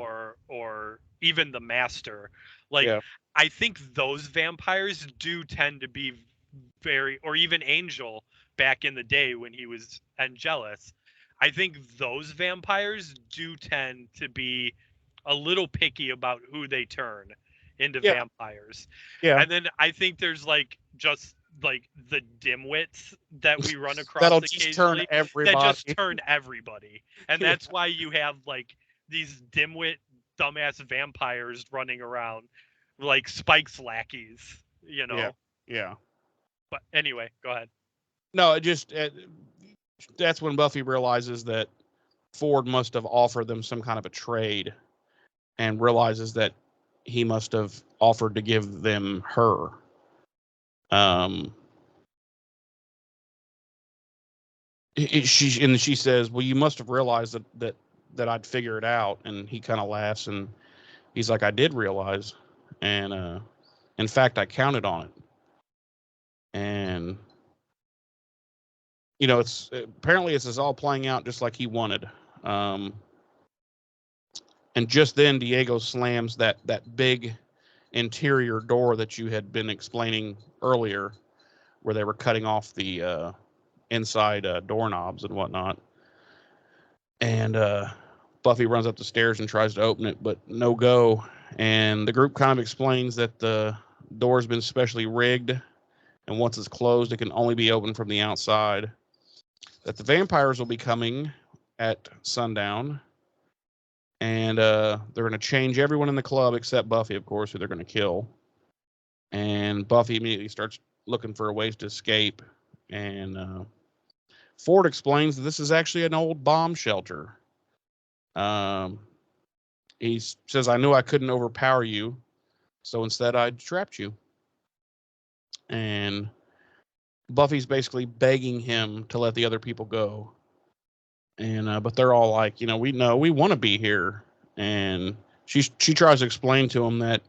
Speaker 6: or even the Master. Like,
Speaker 5: yeah.
Speaker 6: I think those vampires do tend to be or even Angel back in the day when he was Angelus. I think those vampires do tend to be a little picky about who they turn into vampires.
Speaker 5: Yeah.
Speaker 6: And then I think there's like just like the dimwits that we run across
Speaker 5: That'll just turn
Speaker 6: occasionally,
Speaker 5: everybody.
Speaker 6: that just turn everybody. And
Speaker 5: Yeah.
Speaker 6: that's why you have like these dimwit dumbass vampires running around like Spike's lackeys, you know.
Speaker 5: Yeah.
Speaker 6: But anyway, go ahead.
Speaker 5: No, it just that's when Buffy realizes that Ford must have offered them some kind of a trade, and realizes that he must have offered to give them her. She says, "Well, you must have realized that I'd figure it out." And he kind of laughs, and he's like, "I did realize, and in fact, I counted on it." And it's apparently this is all playing out just like he wanted. And just then, Diego slams that big interior door that you had been explaining earlier, where they were cutting off the inside doorknobs and whatnot. And Buffy runs up the stairs and tries to open it, but no go. And the group kind of explains that the door's been specially rigged, and once it's closed, it can only be opened from the outside. That the vampires will be coming at sundown, and they're going to change everyone in the club except Buffy, of course, who they're going to kill. And Buffy immediately starts looking for ways to escape. And Ford explains that this is actually an old bomb shelter. He says, "I knew I couldn't overpower you, so instead I trapped you." And Buffy's basically begging him to let the other people go. And but they're all like, we know we want to be here. And she tries to explain to him that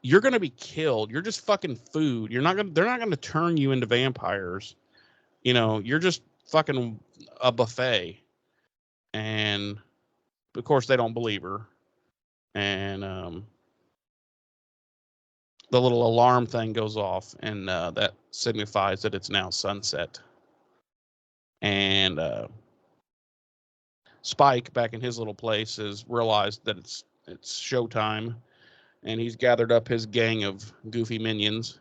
Speaker 5: you're going to be killed. You're just fucking food. They're not going to turn you into vampires. You're just fucking a buffet. And of course they don't believe her. And the little alarm thing goes off, and that signifies that it's now sunset. And Spike, back in his little place, has realized that it's showtime, and he's gathered up his gang of goofy minions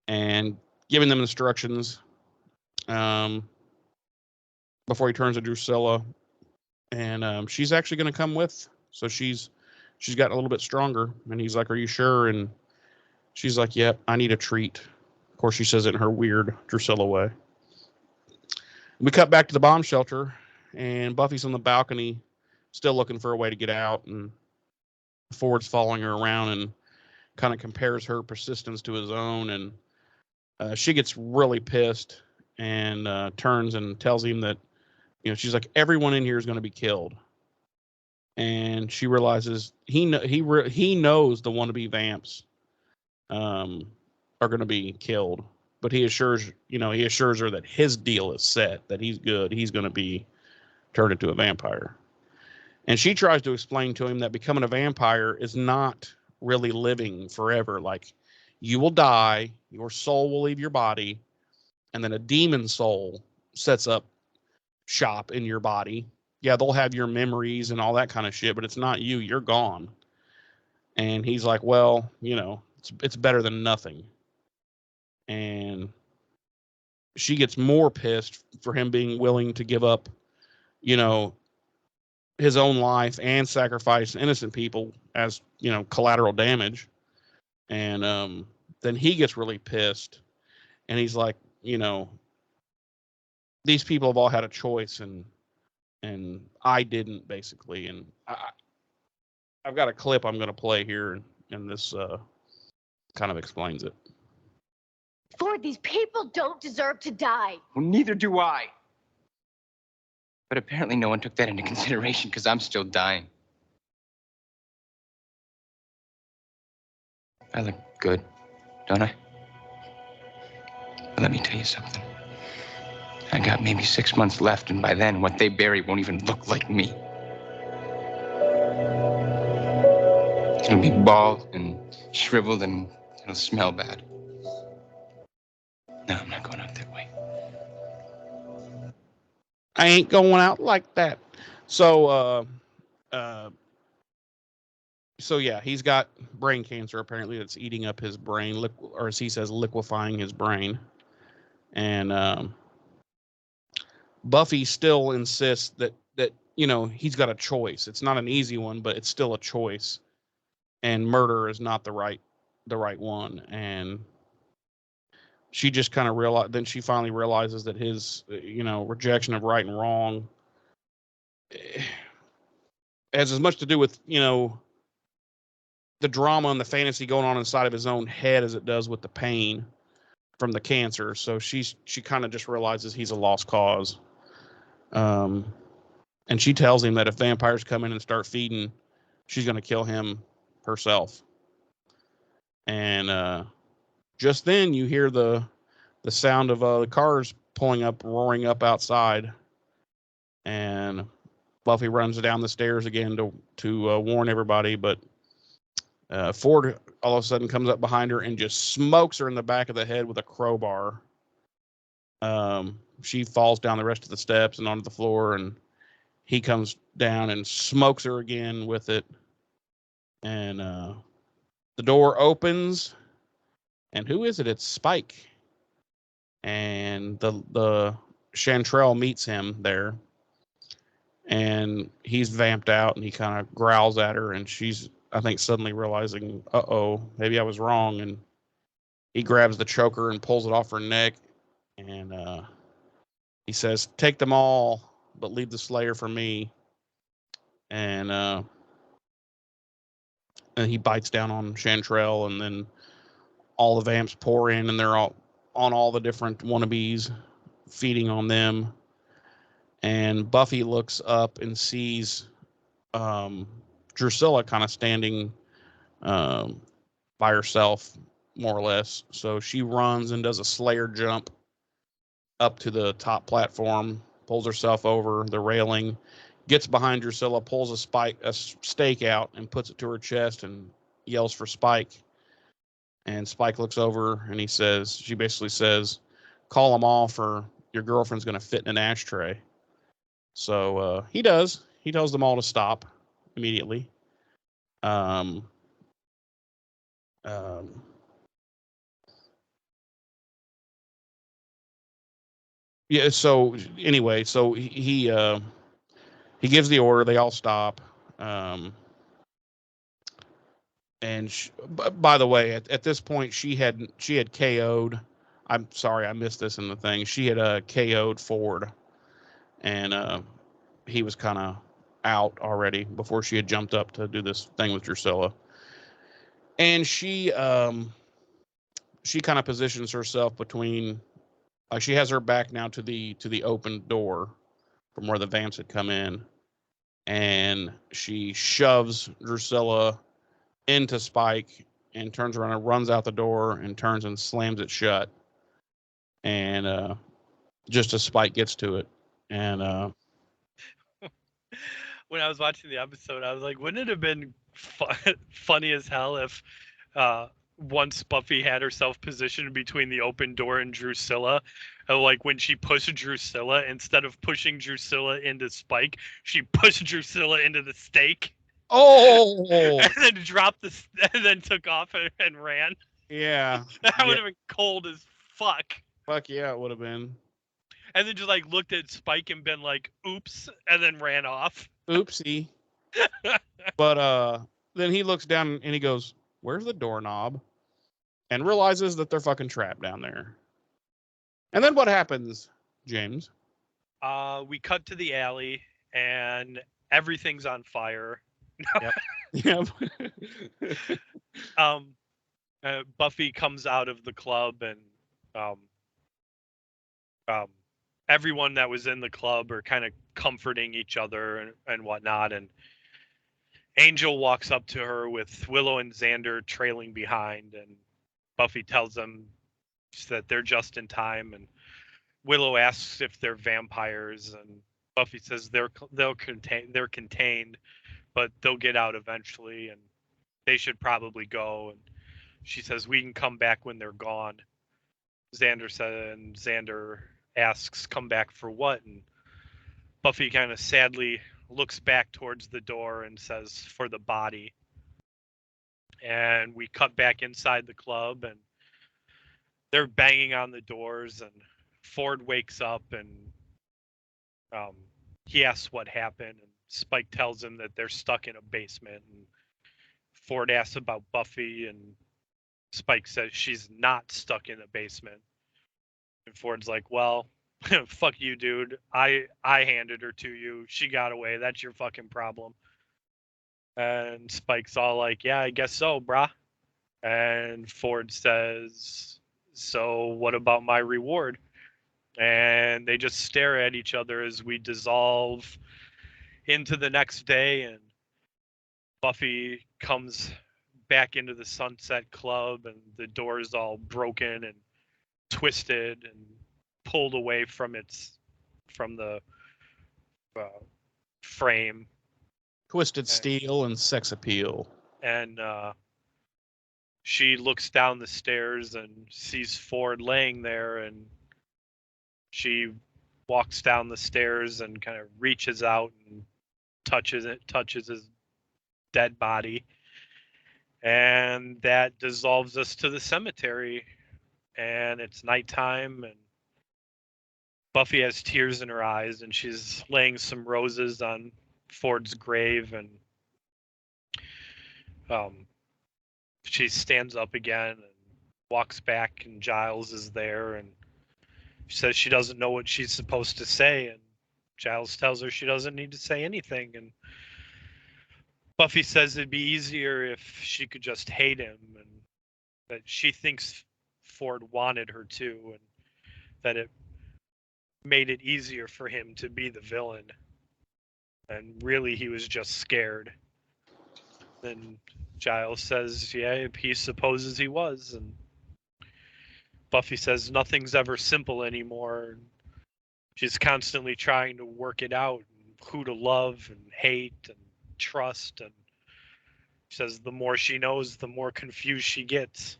Speaker 5: and giving them instructions before he turns to Drusilla. And she's actually going to come with. So she's gotten a little bit stronger. And he's like, "Are you sure?" And she's like, "Yep, I need a treat." Of course, she says it in her weird Drusilla way. We cut back to the bomb shelter, and Buffy's on the balcony, still looking for a way to get out. And Ford's following her around and kind of compares her persistence to his own. And she gets really pissed and turns and tells him that, she's like, everyone in here is going to be killed. And she realizes he knows the wannabe vamps are going to be killed, but he assures her that his deal is set, that he's good. He's going to be turned into a vampire. And she tries to explain to him that becoming a vampire is not really living forever. Like, you will die, your soul will leave your body, and then a demon soul sets up shop in your body. Yeah, they'll have your memories and all that kind of shit, but it's not you. You're gone. And he's like, well, it's better than nothing. And she gets more pissed for him being willing to give up, his own life and sacrifice innocent people as, collateral damage. And then he gets really pissed, and he's like, these people have all had a choice, and I didn't, basically. And I've got a clip I'm going to play here, and this kind of explains it.
Speaker 4: Ford, these people don't deserve to die.
Speaker 2: Well, neither do I. But apparently no one took that into consideration because I'm still dying. I look good, don't I? But let me tell you something. I got maybe 6 months left, and by then, what they bury won't even look like me. It'll be bald and shriveled, and it'll smell bad. No, I'm not going out that way.
Speaker 5: I ain't going out like that. So yeah, he's got brain cancer, apparently, that's eating up his brain, or as he says, liquefying his brain. And Buffy still insists that he's got a choice. It's not an easy one, but it's still a choice. And murder is not the right one. And she just kind of then she finally realizes that his rejection of right and wrong has as much to do with the drama and the fantasy going on inside of his own head as it does with the pain from the cancer. So she kind of just realizes he's a lost cause. And she tells him that if vampires come in and start feeding, she's going to kill him herself. And just then you hear the sound of the cars pulling up, roaring up outside. And Buffy runs down the stairs again to warn everybody, but Ford all of a sudden comes up behind her and just smokes her in the back of the head with a crowbar. She falls down the rest of the steps and onto the floor, and he comes down and smokes her again with it. And the door opens, and who is it? It's Spike. And the Chantrell meets him there, and he's vamped out, and he kind of growls at her, and she's, I think, suddenly realizing, maybe I was wrong, and he grabs the choker and pulls it off her neck, and he says, "Take them all, but leave the Slayer for me." And he bites down on Chantrell, and then all the vamps pour in, and they're all on all the different wannabes, feeding on them. And Buffy looks up and sees Drusilla kind of standing by herself, more or less. So she runs and does a Slayer jump up to the top platform, pulls herself over the railing, gets behind Drusilla, pulls a stake out and puts it to her chest and yells for Spike. And Spike looks over and she basically says, "Call them all, for your girlfriend's going to fit in an ashtray." So he does. He tells them all to stop immediately. Yeah. So anyway, so he gives the order. They all stop. And by the way, at this point, she had KO'd. I'm sorry, I missed this in the thing. She had KO'd Ford, and he was kind of out already before she had jumped up to do this thing with Drusilla. And she kind of positions herself between, she has her back now to the open door from where the vamps had come in, and she shoves Drusilla into Spike and turns around and runs out the door and turns and slams it shut. And just as Spike gets to it, and
Speaker 6: when I was watching the episode, I was like, wouldn't it have been funny as hell if once Buffy had herself positioned between the open door and Drusilla, like when she pushed Drusilla, instead of pushing Drusilla into Spike, she pushed Drusilla into the stake.
Speaker 5: Oh!
Speaker 6: And then dropped and then took off and ran.
Speaker 5: Yeah.
Speaker 6: That would have been cold as fuck.
Speaker 5: Fuck yeah, it would have been.
Speaker 6: And then just like looked at Spike and been like, "Oops," and then ran off.
Speaker 5: Oopsie. But then he looks down and he goes, "Where's the doorknob?" And realizes that they're fucking trapped down there. And then what happens, James?
Speaker 6: We cut to the alley and everything's on fire.
Speaker 5: Yep.
Speaker 6: Buffy comes out of the club, and everyone that was in the club are kind of comforting each other and whatnot. And Angel walks up to her with Willow and Xander trailing behind, and Buffy tells them that they're just in time. And Willow asks if they're vampires, and Buffy says they're contained, but they'll get out eventually, and they should probably go. And she says we can come back when they're gone. Xander asks, "Come back for what?" And Buffy kind of sadly looks back towards the door and says, "For the body." And we cut back inside the club, and they're banging on the doors, and Ford wakes up and he asks what happened, and Spike tells him that they're stuck in a basement. And Ford asks about Buffy, and Spike says she's not stuck in a basement. And Ford's like, well, fuck you, dude. I handed her to you. She got away. That's your fucking problem. And Spike's all like, yeah, I guess so, brah. And Ford says, so what about my reward? And they just stare at each other as we dissolve into the next day, and Buffy comes back into the Sunset Club, and the door is all broken and twisted and pulled away from the frame.
Speaker 5: Twisted Steel and Sex Appeal.
Speaker 6: And she looks down the stairs and sees Ford laying there, and she walks down the stairs and kind of reaches out and touches his dead body. And that dissolves us to the cemetery, and it's nighttime, and Buffy has tears in her eyes, and she's laying some roses on Ford's grave, and she stands up again and walks back, and Giles is there, and she says she doesn't know what she's supposed to say, and Giles tells her she doesn't need to say anything, and Buffy says it'd be easier if she could just hate him, and that she thinks Ford wanted her to, and that it made it easier for him to be the villain. And really, he was just scared. And Giles says, yeah, he supposes he was. And Buffy says nothing's ever simple anymore. She's constantly trying to work it out, and who to love and hate and trust. And she says the more she knows, the more confused she gets.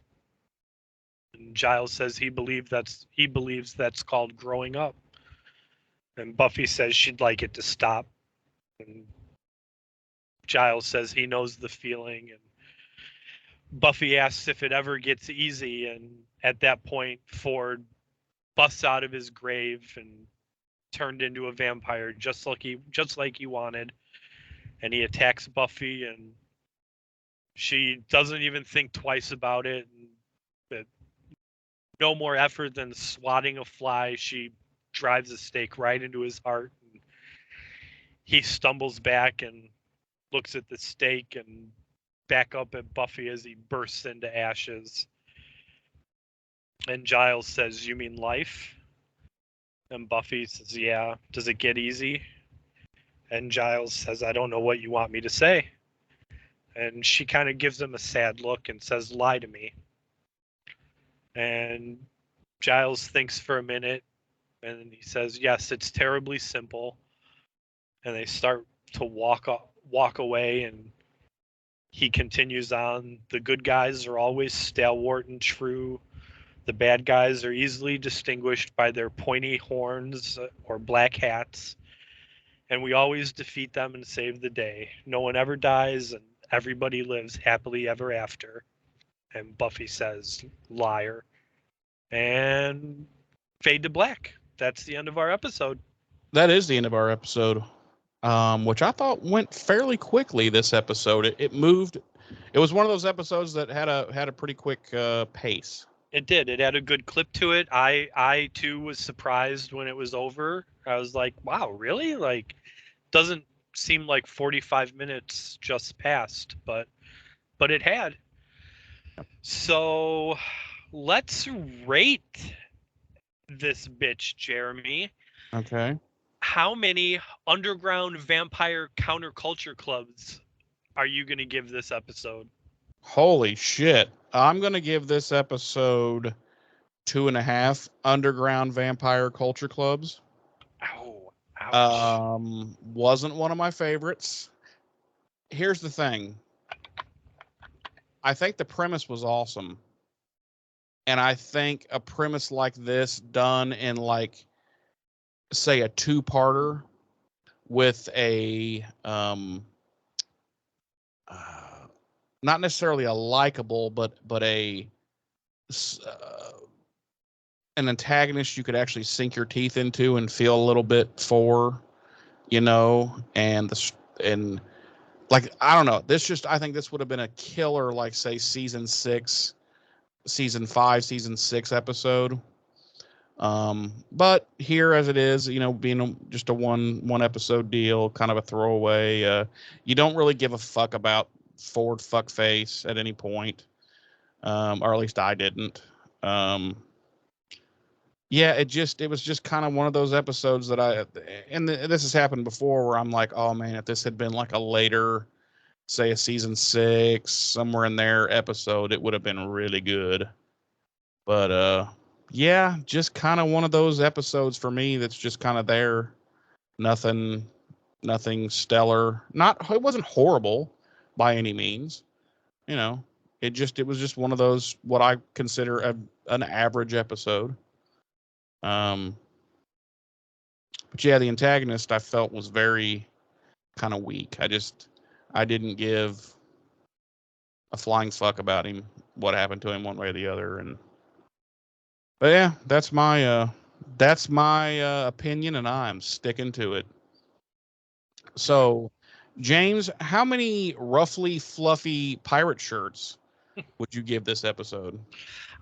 Speaker 6: And Giles says he believes that's called growing up. And Buffy says she'd like it to stop. And Giles says he knows the feeling. And Buffy asks if it ever gets easy. And at that point, Ford busts out of his grave and turned into a vampire, just like he wanted. And he attacks Buffy, and she doesn't even think twice about it. And that no more effort than swatting a fly. She drives a stake right into his heart. And he stumbles back and looks at the stake and back up at Buffy as he bursts into ashes. And Giles says, you mean life? And Buffy says, yeah. Does it get easy? And Giles says, I don't know what you want me to say. And she kind of gives him a sad look and says, lie to me. And Giles thinks for a minute, and he says, yes, it's terribly simple. And they start to walk away, and he continues on. The good guys are always stalwart and true. The bad guys are easily distinguished by their pointy horns or black hats. And we always defeat them and save the day. No one ever dies, and everybody lives happily ever after. And Buffy says, liar. And fade to black. That's the end of our episode.
Speaker 5: That is the end of our episode, which I thought went fairly quickly this episode. It moved. It was one of those episodes that had a pretty quick pace.
Speaker 6: It did. It had a good clip to it. I too was surprised when it was over. I was like, wow, really? Like, doesn't seem like 45 minutes just passed, but it had. So let's rate this bitch, Jeremy.
Speaker 5: Okay.
Speaker 6: How many underground vampire counterculture clubs are you going to give this episode?
Speaker 5: Holy shit. I'm going to give this episode 2.5 underground vampire culture clubs.
Speaker 6: Ow. Ouch.
Speaker 5: Wasn't one of my favorites. Here's the thing. I think the premise was awesome. And I think a premise like this done in, like, say, a 2-parter with a not necessarily a likable, but a an antagonist you could actually sink your teeth into and feel a little bit for, and like, I don't know, I think this would have been a killer, like, say, season 5, season 6 episode. But here as it is, being just a one episode deal, kind of a throwaway, you don't really give a fuck about Ford fuckface at any point. Or at least I didn't. Yeah, it was just kind of one of those episodes that this has happened before where I'm like, oh man, if this had been like a later, say a season 6, somewhere in there episode, it would have been really good. But yeah, just kind of one of those episodes for me that's just kind of there. Nothing stellar. It wasn't horrible by any means. It was just one of those, what I consider an average episode. But yeah, the antagonist I felt was very kind of weak. I didn't give a flying fuck about him, what happened to him one way or the other. But yeah, that's my opinion, and I'm sticking to it. So, James, how many roughly fluffy pirate shirts would you give this episode?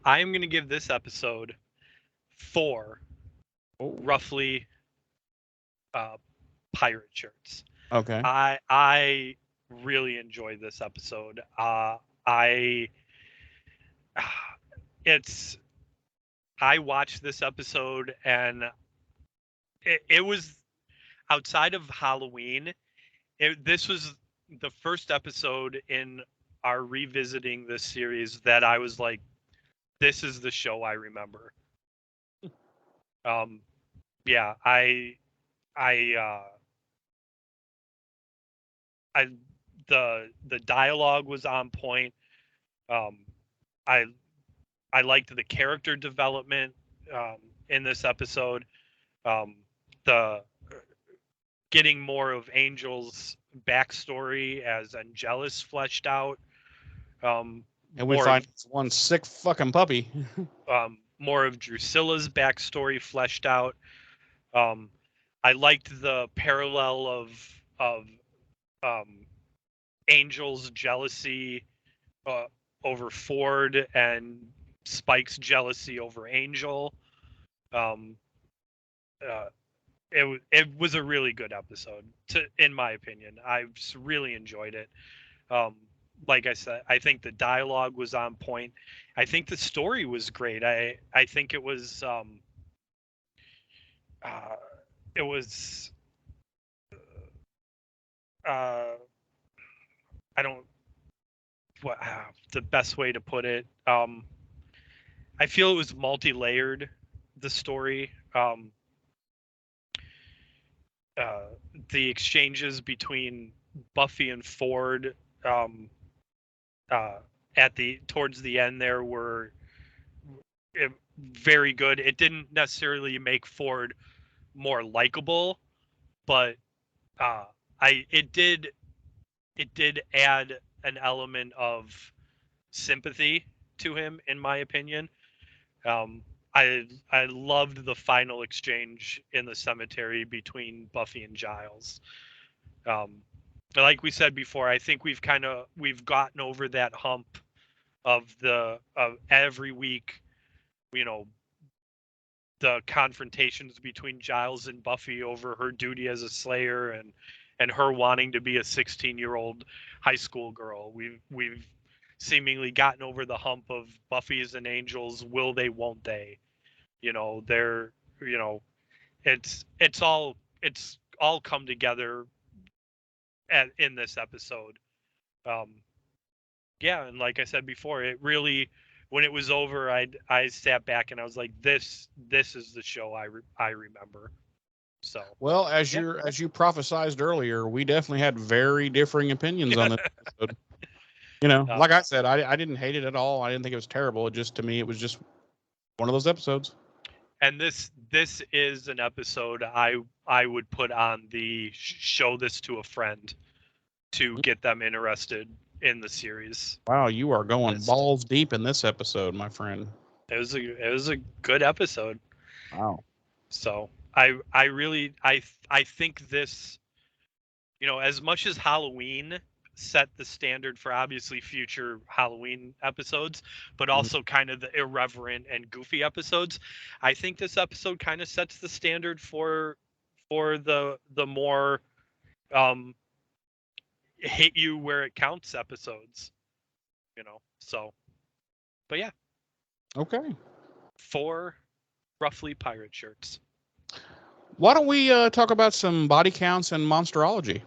Speaker 6: I am going to give this episode 4 roughly pirate shirts.
Speaker 5: Okay.
Speaker 6: I really enjoyed this episode. I watched this episode, and it was outside of Halloween. This was the first episode in our revisiting this series that I was like, this is the show I remember. Yeah, the dialogue was on point. I liked the character development in this episode. The getting more of Angel's backstory as Angelus fleshed out.
Speaker 5: And we find one sick fucking puppy.
Speaker 6: More of Drusilla's backstory fleshed out. I liked the parallel of Angel's jealousy over Ford and Spike's jealousy over Angel. It was a really good episode, in my opinion. I just really enjoyed it. Like I said, I think the dialogue was on point. I think the story was great. I think it was I don't what the best way to put it. I feel it was multi-layered, the story. The exchanges between Buffy and Ford towards the end there were very good. It didn't necessarily make Ford more likable, but it did add an element of sympathy to him, in my opinion. I loved the final exchange in the cemetery between Buffy and Giles. Like we said before, I think we've gotten over that hump of every week, the confrontations between Giles and Buffy over her duty as a Slayer and her wanting to be a 16-year-old high school girl. We've seemingly gotten over the hump of Buffy's and Angel's will they, won't they? They're it's all come together in this episode. Yeah, and like I said before, it really, when it was over, I sat back and I was like, this is the show I remember. So
Speaker 5: well, as you prophesized earlier, we definitely had very differing opinions on this episode. Like I said, I didn't hate it at all. I didn't think it was terrible. To me, it was just one of those episodes.
Speaker 6: And this is an episode I would put on the show this to a friend to get them interested in the series.
Speaker 5: Wow, you are going balls deep in this episode, my friend.
Speaker 6: It was a good episode.
Speaker 5: Wow.
Speaker 6: So I really I think this, as much as Halloween set the standard for obviously future Halloween episodes, but also kind of the irreverent and goofy episodes, I think this episode kind of sets the standard for the more hit you where it counts episodes. So, but yeah,
Speaker 5: Okay.
Speaker 6: 4 roughly pirate shirts.
Speaker 5: Why don't we talk about some body counts and monsterology?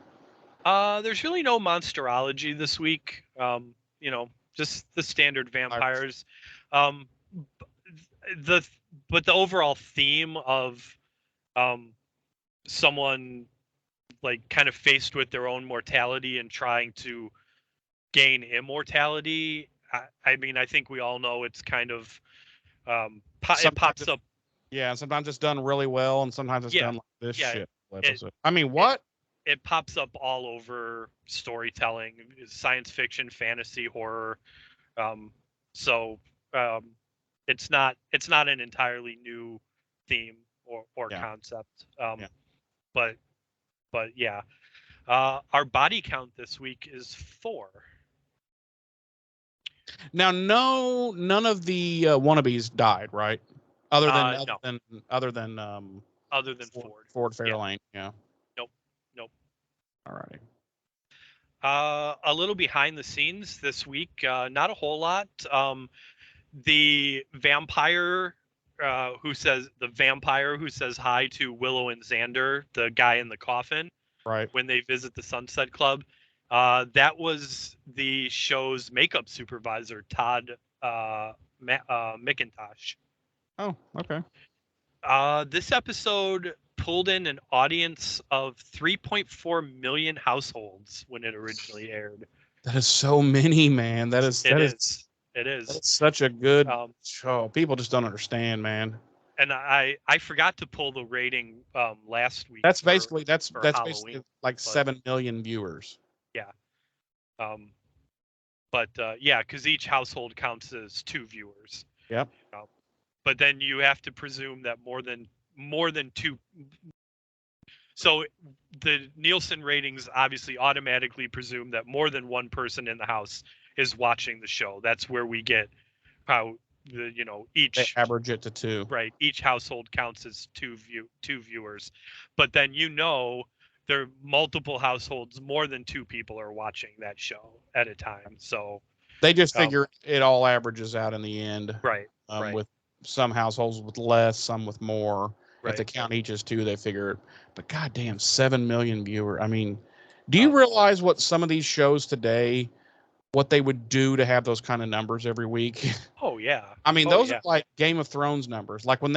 Speaker 6: There's really no monsterology this week. Just the standard vampires. The but the overall theme of someone like kind of faced with their own mortality and trying to gain immortality. I mean, I think we all know it's kind of it pops up.
Speaker 5: Yeah, sometimes it's done really well, and sometimes it's done like this shit. I mean, what?
Speaker 6: It pops up all over storytelling, science fiction, fantasy, horror. So it's not an entirely new theme or concept. But yeah, our body count this week is 4.
Speaker 5: Now, none of the wannabes died, right? Other than Ford Fairlane. Yeah.
Speaker 6: Nope.
Speaker 5: All right.
Speaker 6: A little behind the scenes this week, not a whole lot. The vampire who says hi to Willow and Xander, the guy in the coffin,
Speaker 5: right,
Speaker 6: when they visit the Sunset Club, that was the show's makeup supervisor, Todd McIntosh.
Speaker 5: Oh, okay.
Speaker 6: This episode pulled in an audience of 3.4 million households when it originally aired.
Speaker 5: That is so many, man. It is. That's such a good show. People just don't understand, man.
Speaker 6: And I forgot to pull the rating last week.
Speaker 5: That's basically like 7 million viewers.
Speaker 6: Yeah. But yeah, because each household counts as 2 viewers.
Speaker 5: Yep.
Speaker 6: But then you have to presume that more than 2. So the Nielsen ratings obviously automatically presume that more than one person in the house is watching the show. That's where we get how each
Speaker 5: they average it to 2.
Speaker 6: Right. Each household counts as 2 viewers. But then there are multiple households, more than 2 people are watching that show at a time. So
Speaker 5: they just figure it all averages out in the end.
Speaker 6: Right.
Speaker 5: With some households with less, some with more.
Speaker 6: Right.
Speaker 5: If they count each as 2, they figure. But goddamn, 7 million viewers. I mean, do you realize what some of these shows today, what they would do to have those kind of numbers every week?
Speaker 6: Oh yeah.
Speaker 5: I mean, those are like Game of Thrones numbers. Like when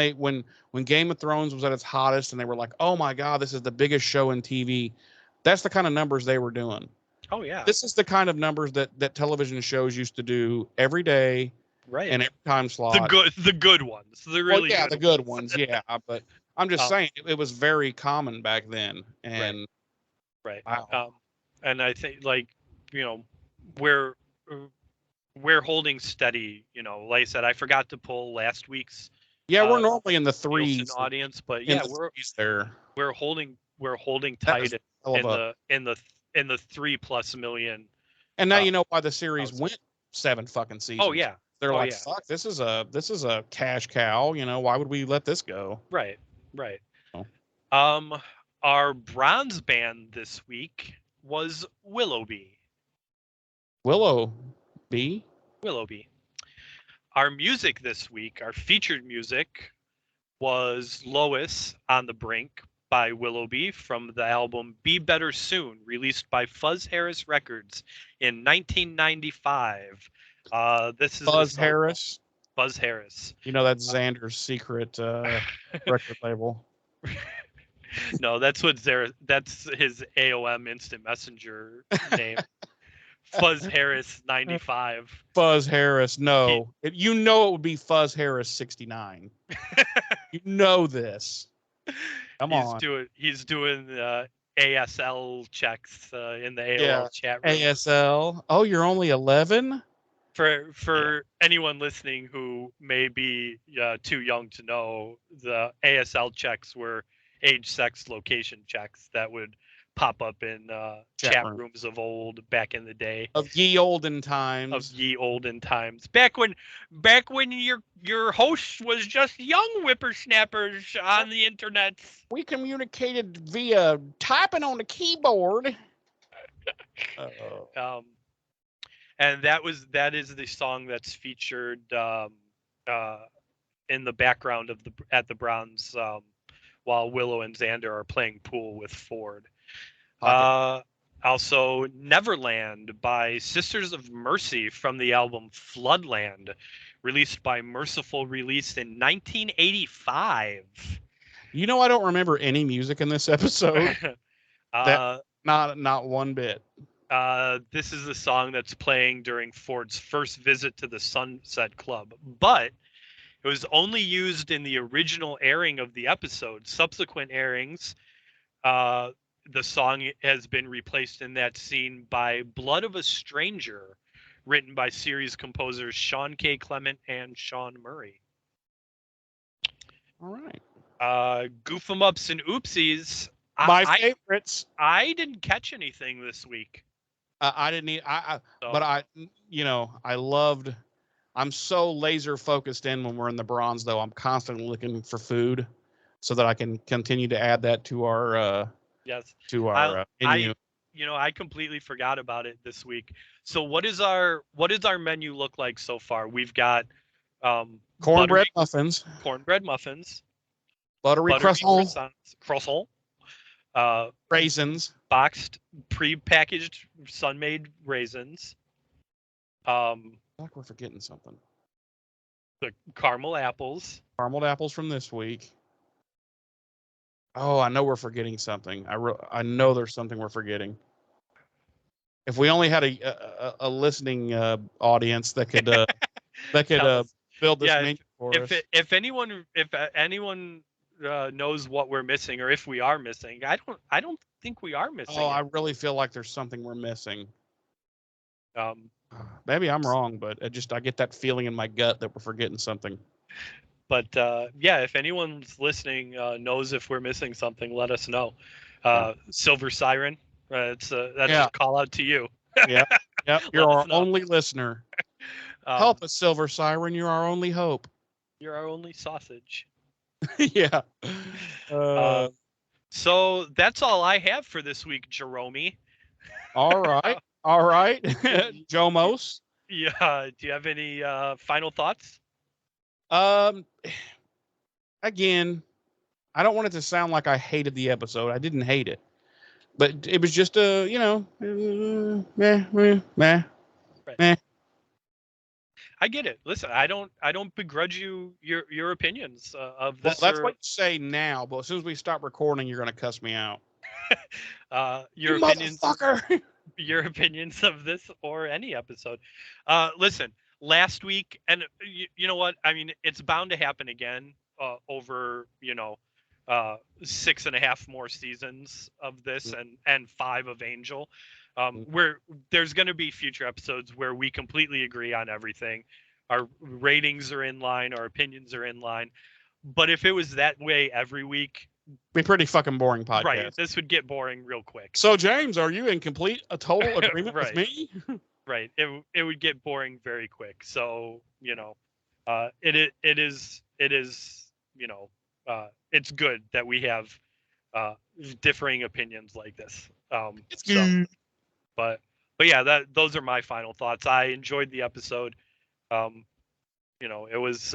Speaker 5: Game of Thrones was at its hottest, and they were like, "Oh my God, this is the biggest show in TV." That's the kind of numbers they were doing.
Speaker 6: Oh yeah.
Speaker 5: This is the kind of numbers that television shows used to do every day.
Speaker 6: Right.
Speaker 5: And every time slot.
Speaker 6: The good ones. The really
Speaker 5: the good ones. Yeah. But I'm just saying it was very common back then. And
Speaker 6: right.
Speaker 5: Wow.
Speaker 6: And I think we're holding steady. Like I said, I forgot to pull last week's.
Speaker 5: Yeah, we're normally in the 3s
Speaker 6: audience, but we're holding tight in the 3+ million.
Speaker 5: And now you know why the series went 7 fucking seasons.
Speaker 6: Oh yeah.
Speaker 5: They're fuck, this is a cash cow. Why would we let this go?
Speaker 6: Right. Our bronze band this week was Willoughby.
Speaker 5: Willoughby.
Speaker 6: Our music this week, our featured music, was Lois on the Brink by Willoughby from the album Be Better Soon, released by Fuzz Harris Records in 1995. This is
Speaker 5: Fuzz Harris.
Speaker 6: Fuzz Harris.
Speaker 5: That's Xander's secret record label.
Speaker 6: No, that's that's his AOM Instant Messenger name. Fuzz Harris 95.
Speaker 5: Fuzz Harris. No. It would be Fuzz Harris 69. You know this. Come on.
Speaker 6: He's doing ASL checks in the AOL chat room.
Speaker 5: ASL. Oh, you're only 11?
Speaker 6: For anyone listening who may be too young to know, the ASL checks were age, sex, location checks that would pop up in chat rooms of old back in the day.
Speaker 5: Of ye olden times.
Speaker 6: Back when your host was just young whippersnappers on the internet.
Speaker 5: We communicated via typing on the keyboard.
Speaker 6: And that is the song that's featured in the background of at the Browns while Willow and Xander are playing pool with Ford. Also, Neverland by Sisters of Mercy from the album Floodland, released by Merciful Release in 1985.
Speaker 5: You know, I don't remember any music in this episode. Not one bit.
Speaker 6: This is the song that's playing during Ford's first visit to the Sunset Club, but it was only used in the original airing of the episode. Subsequent airings, the song has been replaced in that scene by Blood of a Stranger, written by series composers Sean K. Clement and Sean Murray.
Speaker 5: All right.
Speaker 6: Goof 'em Ups and Oopsies.
Speaker 5: My favorites.
Speaker 6: I didn't catch anything this week.
Speaker 5: I didn't need. But I loved. I'm so laser focused in when we're in the bronze, though. I'm constantly looking for food, so that I can continue to add that to our. Menu.
Speaker 6: I completely forgot about it this week. So what is our menu look like so far? We've got
Speaker 5: cornbread muffins, buttery
Speaker 6: croissant,
Speaker 5: raisins,
Speaker 6: boxed pre-packaged Sun-Maid raisins.
Speaker 5: Like we're forgetting something.
Speaker 6: The caramel apples
Speaker 5: from this week. Oh, I know we're forgetting something. I know there's something we're forgetting. If we only had a listening audience that could build this menu for us.
Speaker 6: If anyone knows what we're missing, or if we are missing, I don't think we are missing.
Speaker 5: I really feel like there's something we're missing. Maybe I'm wrong, but I get that feeling in my gut that we're forgetting something.
Speaker 6: But if anyone's listening knows if we're missing something, let us know. Silver Siren, that's a call out to you.
Speaker 5: Yeah, you're our only listener. Help us, Silver Siren. You're our only hope.
Speaker 6: You're our only sausage.
Speaker 5: Yeah.
Speaker 6: So that's all I have for this week, Jerome.
Speaker 5: All right. Jomos.
Speaker 6: Yeah. Do you have any final thoughts?
Speaker 5: Again, I don't want it to sound like I hated the episode. I didn't hate it, but it was just meh.
Speaker 6: I get it. Listen, I don't begrudge you your opinions of this.
Speaker 5: Well, that's what you say now, but as soon as we stop recording, you're going to cuss me out.
Speaker 6: Your opinions,
Speaker 5: motherfucker.
Speaker 6: Your opinions of this or any episode. Listen, last week, and you know what? I mean, it's bound to happen again over 6.5 more seasons of this and 5 of Angel. Where there's going to be future episodes where we completely agree on everything. Our ratings are in line, our opinions are in line. But if it was that way every week,
Speaker 5: be pretty fucking boring podcast.
Speaker 6: Right, this would get boring real quick.
Speaker 5: So James, are you in a total agreement with me?
Speaker 6: Right, it would get boring very quick. So it is it's good that we have differing opinions like this.
Speaker 5: It's good.
Speaker 6: But yeah, those are my final thoughts. I enjoyed the episode. It was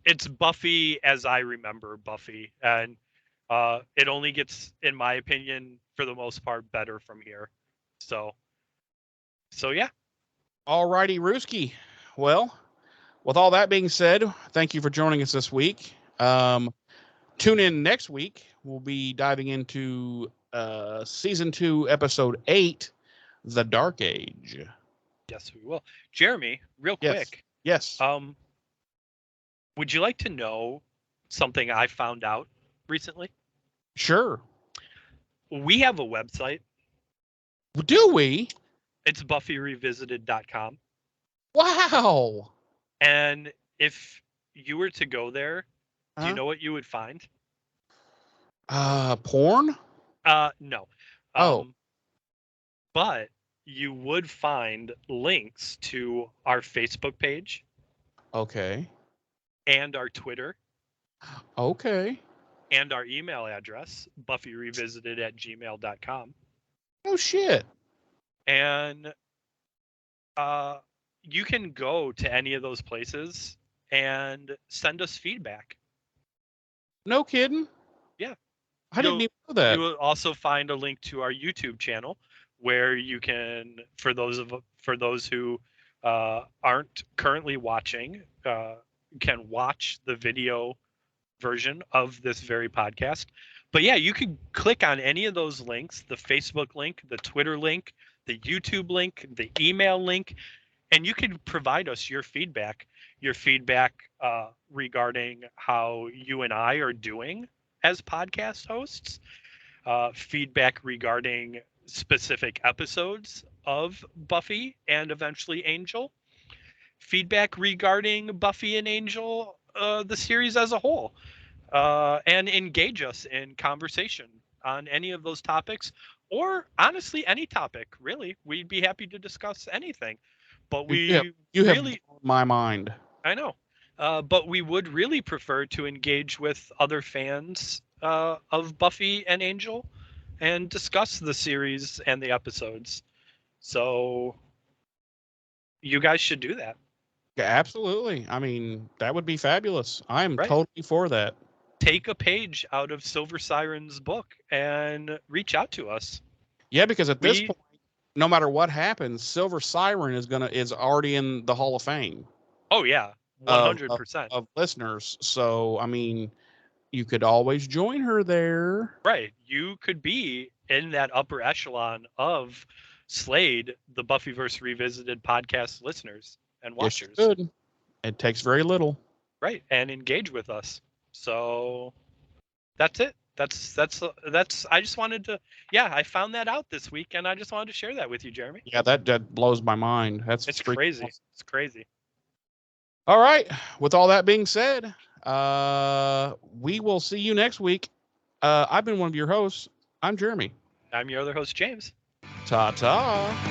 Speaker 6: it's Buffy as I remember Buffy, and it only gets, in my opinion, for the most part, better from here. So yeah.
Speaker 5: Alrighty, Rooski. Well, with all that being said, thank you for joining us this week. Tune in next week. We'll be diving into season 2, episode 8, The Dark Age.
Speaker 6: Yes, we will. Jeremy, real quick.
Speaker 5: Yes.
Speaker 6: Would you like to know something I found out recently?
Speaker 5: Sure.
Speaker 6: We have a website.
Speaker 5: Do we?
Speaker 6: It's BuffyRevisited.com.
Speaker 5: Wow.
Speaker 6: And if you were to go there, do you
Speaker 5: Huh?
Speaker 6: know what you would find?
Speaker 5: Porn?
Speaker 6: No.
Speaker 5: Oh.
Speaker 6: But you would find links to our Facebook page
Speaker 5: Okay.
Speaker 6: and our Twitter
Speaker 5: Okay.
Speaker 6: and our email address, buffyrevisited@gmail.com.
Speaker 5: Oh shit.
Speaker 6: And you can go to any of those places and send us feedback.
Speaker 5: No kidding.
Speaker 6: Yeah.
Speaker 5: I didn't even know that.
Speaker 6: You will also find a link to our YouTube channel where you can, for those who aren't currently watching, can watch the video version of this very podcast. But yeah, you can click on any of those links, the Facebook link, the Twitter link, the YouTube link, the email link, and you can provide us your feedback regarding how you and I are doing as podcast hosts, feedback regarding specific episodes of Buffy and eventually Angel, feedback regarding Buffy and Angel, the series as a whole, and engage us in conversation on any of those topics, or honestly, any topic, really. We'd be happy to discuss anything. But
Speaker 5: You
Speaker 6: really,
Speaker 5: have blown my mind.
Speaker 6: I know. But we would really prefer to engage with other fans of Buffy and Angel and discuss the series and the episodes. So you guys should do that.
Speaker 5: Yeah, absolutely. I mean, that would be fabulous. I am
Speaker 6: Right.
Speaker 5: totally for that.
Speaker 6: Take a page out of Silver Siren's book and reach out to us.
Speaker 5: Yeah, because at this point, no matter what happens, Silver Siren is already in the Hall of Fame.
Speaker 6: Oh yeah, 100%
Speaker 5: of listeners. So I mean, you could always join her there.
Speaker 6: Right. You could be in that upper echelon of Slade, the Buffyverse Revisited podcast listeners and watchers.
Speaker 5: Yes, good. It takes very little.
Speaker 6: Right, and engage with us. So that's it. That's I just wanted to, I found that out this week and I just wanted to share that with you, Jeremy.
Speaker 5: Yeah, that blows my mind.
Speaker 6: It's crazy.
Speaker 5: Awesome.
Speaker 6: It's crazy.
Speaker 5: All right. With all that being said, we will see you next week. I've been one of your hosts. I'm Jeremy.
Speaker 6: I'm your other host, James.
Speaker 5: Ta-ta.